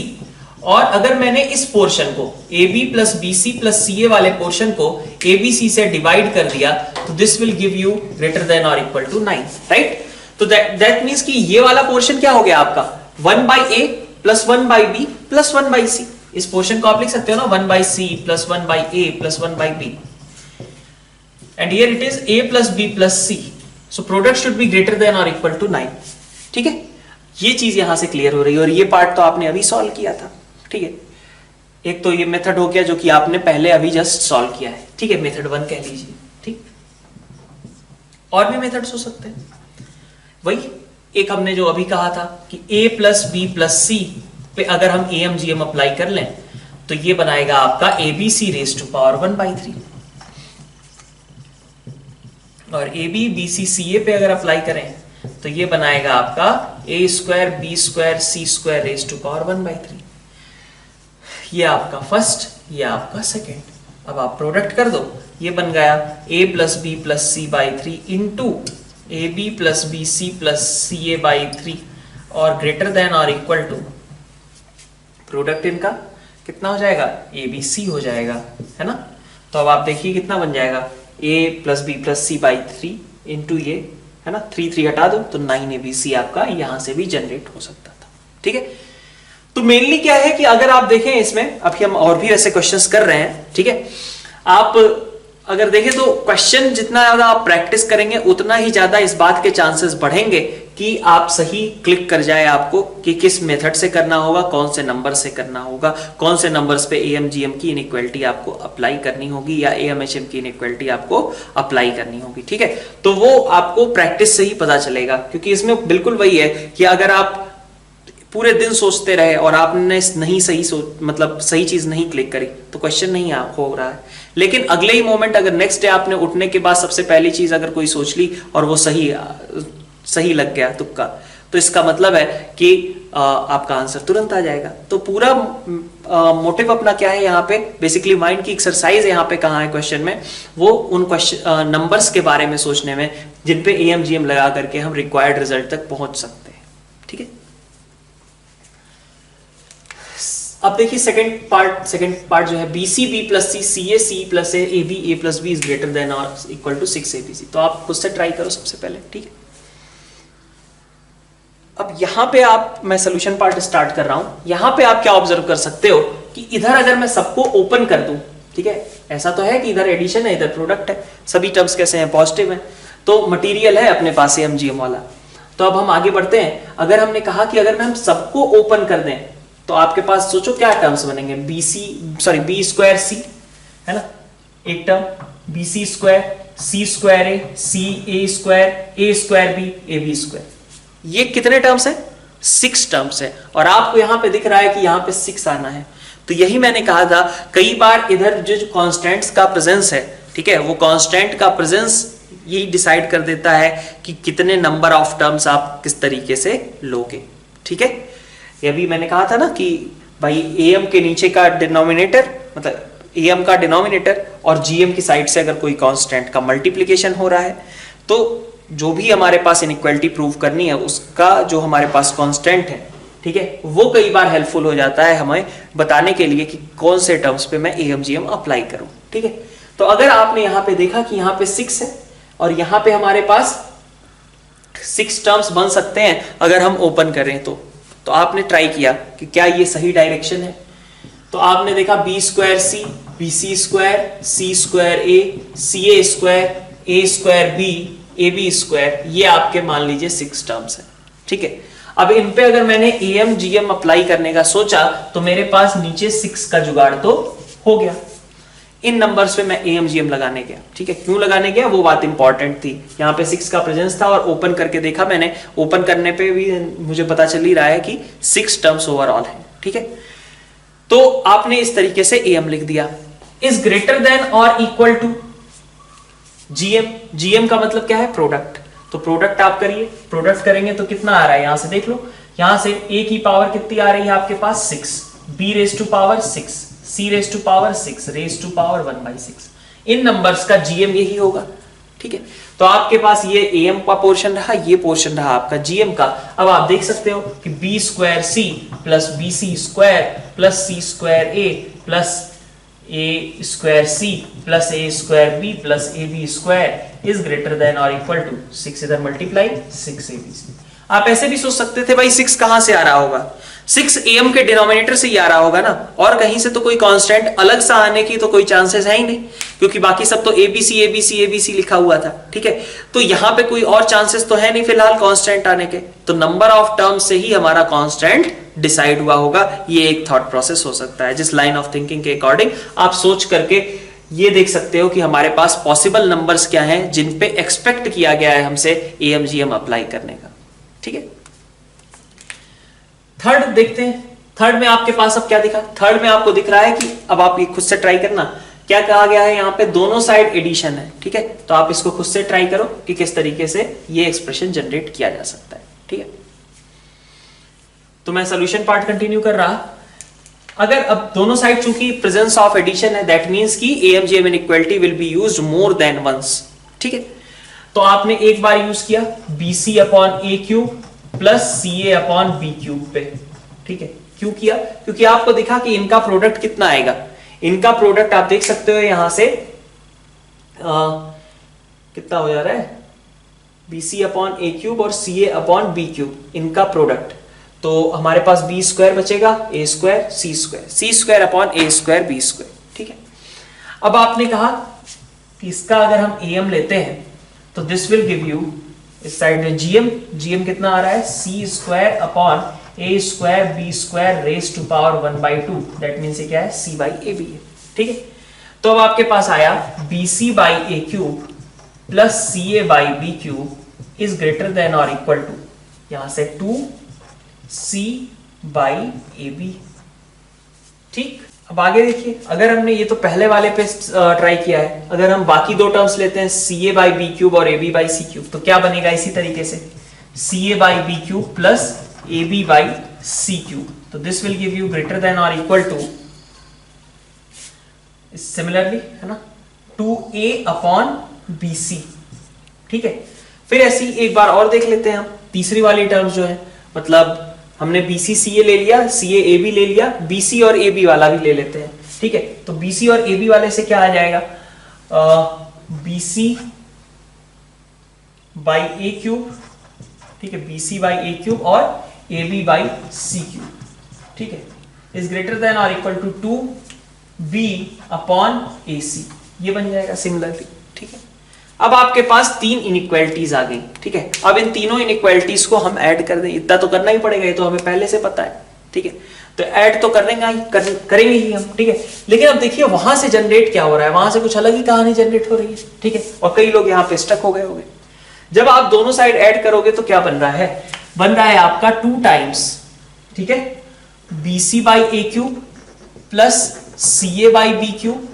और अगर मैंने इस पोर्शन को A B plus B C plus C A वाले पोर्शन को ए बी सी से डिवाइड कर दिया तो this will give you greater than और इक्वल टू 9। राइट, तो दैट मीन्स कि ये वाला पोर्शन क्या हो गया आपका 1/a plus 1/b plus 1/c। इस पोर्शन को आप लिख सकते हो ना 1/c plus 1/a plus 1/b, and here it is a plus b plus c, so product should be greater than और इक्वल टू 9। ठीक है, ये चीज यहां से क्लियर हो रही है, और ये पार्ट तो आपने अभी सॉल्व किया था। ठीक है, एक तो ये मेथड हो गया जो कि आपने पहले अभी जस्ट सॉल्व किया है। ठीक है, मेथड 1 कह लीजिए। ठीक, और भी मेथड्स हो सकते हैं। वही एक हमने जो अभी कहा था कि a प्लस बी प्लस सी पे अगर हम एम जी एम अप्लाई कर लें तो ये बनाएगा आपका A B C raise to power 1/3, और ए बी बी सी सी ए पे अगर अप्लाई करें तो ये बनाएगा आपका a square B square C square raise to power 1/3। ये आपका फर्स्ट, ये आपका सेकेंड। अब आप प्रोडक्ट कर दो, ये बन गया a plus B plus C by 3 into A B plus B C plus C A by 3 और ग्रेटर देन और इक्वल टू प्रोडक्ट इनका कितना हो जाएगा ए बी सी हो जाएगा, है ना। तो अब आप देखिए कितना बन जाएगा a plus B plus C by 3 into ये, है ना, 3 हटा दो तो 9abc आपका यहां से भी जनरेट हो सकता था। ठीक है, तो मेनली क्या है कि अगर आप देखें इसमें, अभी हम और भी ऐसे क्वेश्चंस कर रहे हैं। ठीक है, आप अगर देखें तो क्वेश्चन जितना ज्यादा आप प्रैक्टिस करेंगे उतना ही ज्यादा इस बात के चांसेस बढ़ेंगे कि आप सही क्लिक कर जाए आपको कि किस मेथड से करना होगा, कौन से नंबर से करना होगा, कौन से नंबर्स पे एएम जीएम की इनइक्वालिटी आपको अप्लाई करनी होगी या एएम एचएम की इनइक्वालिटी आपको अप्लाई करनी होगी। ठीक है, तो वो आपको प्रैक्टिस से ही पता चलेगा, क्योंकि इसमें बिल्कुल वही है कि अगर आप पूरे दिन सोचते रहे और आपने नहीं मतलब सही चीज नहीं क्लिक करी तो क्वेश्चन नहीं हो रहा है। लेकिन अगले ही मोमेंट अगर नेक्स्ट डे आपने उठने के बाद सबसे पहली चीज अगर कोई सोच ली और वो सही लग गया तुक्का, तो इसका मतलब है कि आपका आंसर तुरंत आ जाएगा। तो पूरा मोटिव अपना क्या है यहाँ पे, बेसिकली माइंड की एक्सरसाइज यहाँ पे कहाँ है क्वेश्चन में, वो उन क्वेश्चन नंबर्स के बारे में सोचने में जिन पे एएम जीएम लगा करके हम रिक्वायर्ड रिजल्ट तक पहुंच सकते हैं। ठीक है, अब देखिए सेकंड पार्ट जो है BC B plus C CA C plus A B A plus B is greater than और इक्वल टू 6abc। तो आप खुद से ट्राई करो सबसे पहले। ठीक है, अब यहां पे मैं सोल्यूशन पार्ट स्टार्ट कर रहा हूं। यहां पे आप क्या ऑब्जर्व कर सकते हो कि इधर अगर मैं सबको ओपन कर दूं, ठीक है, ऐसा तो है कि इधर एडिशन है इधर प्रोडक्ट है, सभी टर्म्स कैसे हैं पॉजिटिव हैं, तो मटेरियल है अपने पास एएम जीएम वाला। तो अब हम आगे बढ़ते हैं। अगर हमने कहा कि अगर हम सबको ओपन कर दें तो आपके पास सोचो क्या टर्म्स बनेंगे, बी स्क्वायर सी, है ना, एक term, B C square C square A C A square B A B square. ये कितने टर्म्स हैं? 6 टर्म्स है, और आपको यहां पे दिख रहा है कि यहां पे 6 आना है। तो यही मैंने कहा था कई बार इधर जो कांस्टेंट्स का प्रेजेंस है, ठीक है, वो कांस्टेंट का प्रेजेंस यही डिसाइड कर देता है कि कितने नंबर ऑफ टर्म्स आप किस तरीके से लोगे। ठीक है, ये भी मैंने कहा था ना कि भाई एएम के नीचे का डिनोमिनेटर, मतलब एएम का डिनोमिनेटर और जीएम की साइड से अगर कोई कांस्टेंट का मल्टीप्लिकेशन हो रहा है तो जो भी हमारे पास इनइक्वालिटी प्रूव करनी है उसका जो हमारे पास कांस्टेंट है ठीक है, वो कई बार हेल्पफुल हो जाता है हमें बताने के लिए कि कौन से टर्म्स पे मैं AMGM अप्लाई करूं। ठीक है, तो अगर आपने यहां पे देखा कि यहां पे 6 है और यहां पे हमारे पास 6 टर्म्स बन सकते हैं अगर हम ओपन करें तो आपने ट्राई किया कि क्या ये सही डायरेक्शन है, तो आपने देखा B square C, B C square, C square A, C A square, A square B, A B square, ये आपके मान लीजिए 6 टर्म्स है। ठीक है, अब इन पे अगर मैंने AMGM अप्लाई करने का सोचा तो मेरे पास नीचे 6 का जुगाड़ तो हो गया। इन नंबर्स पे मैं AMGM लगाने गया। ठीक है, क्यों लगाने गया वो बात इंपॉर्टेंट थी। यहाँ पे 6 का प्रेजेंस था और ओपन करके देखा मैंने, ओपन करने पे भी मुझे पता चल ही रहा है कि 6 टर्म्स ओवरऑल है। ठीक है, तो आपने इस तरीके से AM लिख दिया। इज ग्रेटर देन और इक्वल टू GM, GM का मतलब क्या है, प्रोडक्ट। तो प्रोडक्ट आप करिए, प्रोडक्ट करेंगे तो कितना आ रहा है, यहां से देख लो, यहां से A की पावर कितनी आ रही है आपके पास 6, B raise to power 6, C raise to power 6, raise to power 1/6। इन नंबर्स का GM यही होगा। ठीक है, तो आपके पास ये AM का पोर्शन रहा, ये पोर्शन रहा आपका GM का। अब आप देख सकते हो कि B square C plus B C square plus C square A plus A square C plus A square B plus A B square is greater than और इक्वल टू 6, इधर मल्टीप्लाई 6ABC। आप ऐसे भी सोच सकते थे भाई 6 कहां से आ रहा होगा, 6 AM के डिनोमिनेटर से ही आ रहा होगा ना, और कहीं से तो कोई कांस्टेंट अलग सा आने की तो कोई चांसेस है ही नहीं, क्योंकि बाकी सब तो ABC ABC ABC लिखा हुआ था। ठीक है, तो यहां पे कोई और चांसेस तो है नहीं फिलहाल कांस्टेंट आने के, तो नंबर ऑफ टर्म्स से ही हमारा कांस्टेंट डिसाइड हुआ होगा। ये एक थॉट प्रोसेस हो सकता है, जिस लाइन ऑफ थिंकिंग के अकॉर्डिंग आप सोच करके ये देख सकते हो कि हमारे पास पॉसिबल नंबर्स क्या हैं जिन पे एक्सपेक्ट किया गया है हमसे AMGM अप्लाई करने का। ठीक है, थर्ड देखते हैं। थर्ड में आपके पास अब क्या दिखा, थर्ड में आपको दिख रहा है कि अब आप ये खुद से ट्राई करना, क्या कहा गया है यहाँ पे दोनों साइड एडिशन है। ठीक है, तो आप इसको खुद से ट्राई करो कि किस तरीके से ये एक्सप्रेशन जनरेट किया जा सकता है। ठीक है, तो मैं सोल्यूशन पार्ट कंटिन्यू कर रहा। अगर अब दोनों साइड चूंकि प्रेजेंस ऑफ एडिशन है, दैट मींस कि AMGM inequality will be used more than once. ठीक है, तो आपने एक बार यूज किया BC upon A cube plus CA upon B cube पे। ठीक है, क्यों किया, क्योंकि आपको दिखा कि इनका प्रोडक्ट कितना आएगा, इनका प्रोडक्ट आप देख सकते हो यहां से कितना हो जा रहा है, BC अपॉन A क्यूब और CA अपॉन B क्यूब, इनका प्रोडक्ट। तो हमारे पास B स्क्वायर बचेगा, A square C square, C square upon A square B square. ठीक है, अब आपने कहा कि इसका अगर हम AM लेते हैं तो दिस विल गिव यू, इस साइड में GM कितना आ रहा है, C square upon A square B square raise to power 1/2, that means ये क्या है, C बाई AB है। ठीक है, तो अब आपके पास आया BC by A cube plus CA by B cube is greater than और इक्वल टू, यहां से 2C बाई AB। ठीक, अब आगे देखिए, अगर हमने ये तो पहले वाले पे ट्राई किया है, अगर हम बाकी दो टर्म्स लेते हैं CA बाई B क्यूब और AB बाई C क्यूब, तो क्या बनेगा इसी तरीके से CA by B cube plus AB by C cube, तो this will give you greater than और इक्वल टू, सिमिलरली है ना, 2A अपॉन BC। ठीक है, फिर ऐसी एक बार और देख लेते हैं हम तीसरी वाली टर्म्स जो है, मतलब हमने BC CA ले लिया, CA AB ले लिया, BC और AB वाला भी ले लेते हैं। ठीक है, तो BC और AB वाले से क्या आ जाएगा, BC बाई A क्यूब, ठीक है, BC बाई A क्यूब और AB बाई C क्यूब। ठीक है, इज ग्रेटर देन और equal to 2B upon AC, ये बन जाएगा सिमिलरली। ठीक है, अब आपके पास 3 इनइक्वालिटीज आ गई। ठीक है, अब इन तीनों इनइक्वालिटीज को हम ऐड कर दें, इतना तो करना ही पड़ेगा, ये तो हमें पहले से पता है। ठीक है, तो ऐड तो करेंगे ही हम। ठीक है, लेकिन अब देखिए वहां से जनरेट क्या हो रहा है, वहां से कुछ अलग ही कहानी जनरेट हो रही है। ठीक है, और कई लोग यहाँ पे स्टक हो गए होंगे। जब आप दोनों साइड ऐड करोगे तो क्या बन रहा है, बन रहा है आपका 2 टाइम्स, ठीक है, BC by A cube plus CA by B cube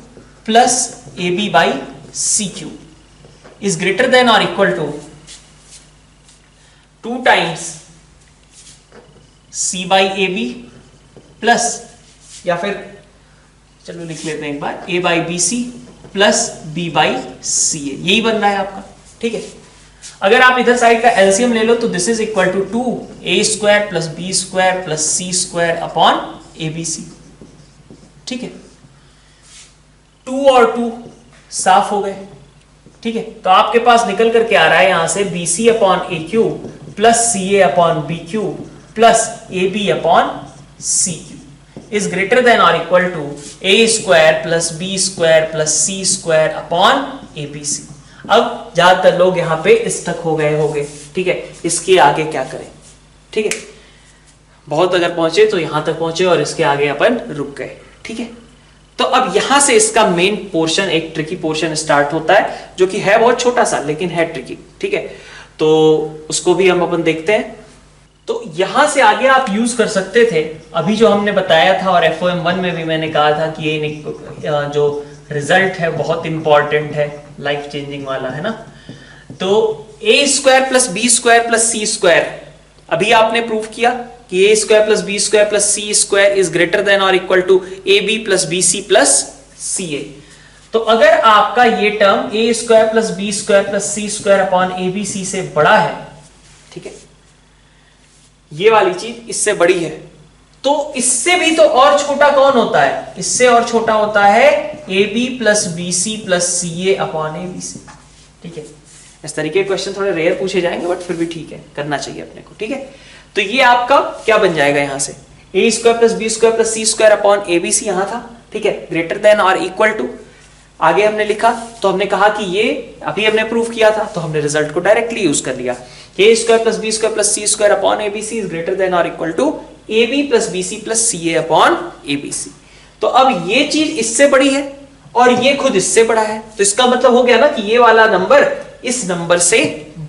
plus AB by C cube is greater than or equal to 2 times C by AB plus, या फिर चलो लिख लेते हैं एक बार, A by BC plus B by CA, यही बन रहा है आपका। ठीक है, अगर आप इधर साइड का एलसीएम ले लो तो this is equal to 2a² plus b² plus c² upon abc। ठीक है, 2 और 2 साफ हो गए। ठीक है, तो आपके पास निकल करके आ रहा है यहां से bc upon aq plus ca upon bq plus ab upon cq is greater than और equal to a² plus b² plus c² upon abc। अब ज्यादातर लोग यहां पे स्टक हो गए होंगे। ठीक है, इसके आगे क्या करें? ठीक है, बहुत अगर पहुंचे तो यहां तक पहुंचे और इसके आगे अपन रुक गए। ठीक है, तो अब यहां से इसका मेन पोर्शन, एक ट्रिकी पोर्शन स्टार्ट होता है, जो कि है बहुत छोटा सा लेकिन है ट्रिकी। ठीक है, तो उसको भी हम अपन देखते हैं। तो यहां से आगे आप यूज कर सकते थे अभी जो हमने बताया था, और FOM 1 में भी मैंने कहा था कि ये जो रिजल्ट है बहुत इंपॉर्टेंट है, लाइफ चेंजिंग वाला है ना। तो a² plus b² plus c² अभी आपने प्रूफ किया कि a² plus b² plus c² is greater than और equal to ab plus bc plus ca। तो अगर आपका ये term a² plus b² plus c² upon abc से बड़ा है, ठीक है, ये वाली चीज इससे बड़ी है, तो इससे भी तो और छोटा कौन होता है? इससे और छोटा होता है ab plus bc plus ca upon abc। ठीक है, इस तरीके के क्वेश्चन थोड़े रेयर पूछे जाएंगे, बट फिर भी ठीक है, करना चाहिए अपने को। ठीक है, तो ये आपका क्या बन जाएगा यहां से a² plus b² plus c² upon abc यहां था। ठीक है, ग्रेटर देन और इक्वल टू, आगे हमने लिखा तो हमने कहा कि ये अभी हमने प्रूफ किया था, तो हमने रिजल्ट को डायरेक्टली यूज कर लिया। a² plus b² plus c² upon abc is greater than और equal to ab plus bc plus ca upon abc। तो अब ये चीज इससे बड़ी है और ये खुद इससे बड़ा है, तो इसका मतलब हो गया ना कि ये वाला नंबर इस नंबर से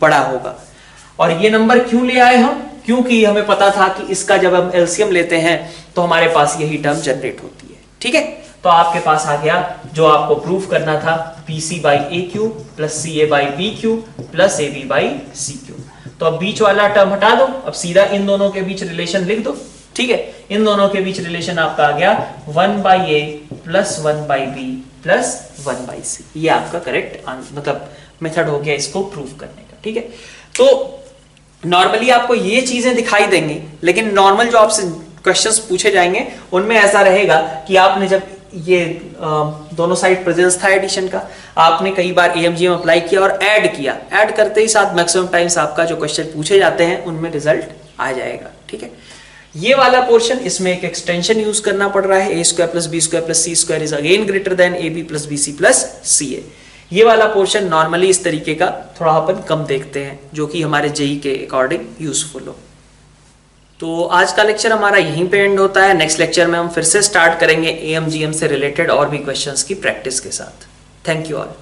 बड़ा होगा। और ये नंबर क्यों ले आए हम? क्योंकि हमें पता था कि इसका जब हम एलसीएम लेते हैं तो हमारे पास यही टर्म जनरेट होती है। ठीक है, तो आपके पास आ गया जो आपको प्रूफ करना था, bc by aq plus ca by bq plus ab by cq। तो अब बीच वाला टर्म हटा दो, अब सीधा इन दोनों के बीच रिलेशन लिख दो। ठीक है, इन दोनों के बीच रिलेशन आपका आ गया 1 by a plus 1 by b plus 1 by c। ये आपका करेक्ट मतलब मेथड हो गया इसको प्रूफ करने का। ठीक है, तो नॉर्मली आपको ये चीजें दिखाई देंगी, लेकिन नॉर्मल जो आपसे क्वेश्चंस पूछे जाएंगे उनमें ऐसा रहेगा कि आपने जब ये दोनों साइड प्रेजेंस था एडिशन का, आपने कई बार AMGM अप्लाई किया और ऐड किया, ऐड करते ही साथ मैक्सिमम टाइम्स आपका जो क्वेश्चन पूछे जाते हैं उनमें रिजल्ट आ जाएगा। ठीक है, ये वाला पोर्शन, इसमें एक एक्सटेंशन यूज करना पड़ रहा है, a² plus b² plus c² is again greater than ab plus bc plus ca। ये वाला पोर्शन नॉर्मली इस तरीके का थोड़ा अपन कम देखते हैं, जो कि हमारे जेई के अकॉर्डिंग यूजफुल हो। तो आज का लेक्चर हमारा यहीं पे एंड होता है। नेक्स्ट लेक्चर में हम फिर से स्टार्ट करेंगे AMGM से रिलेटेड और भी क्वेश्चंस की प्रैक्टिस के साथ। Thank you all.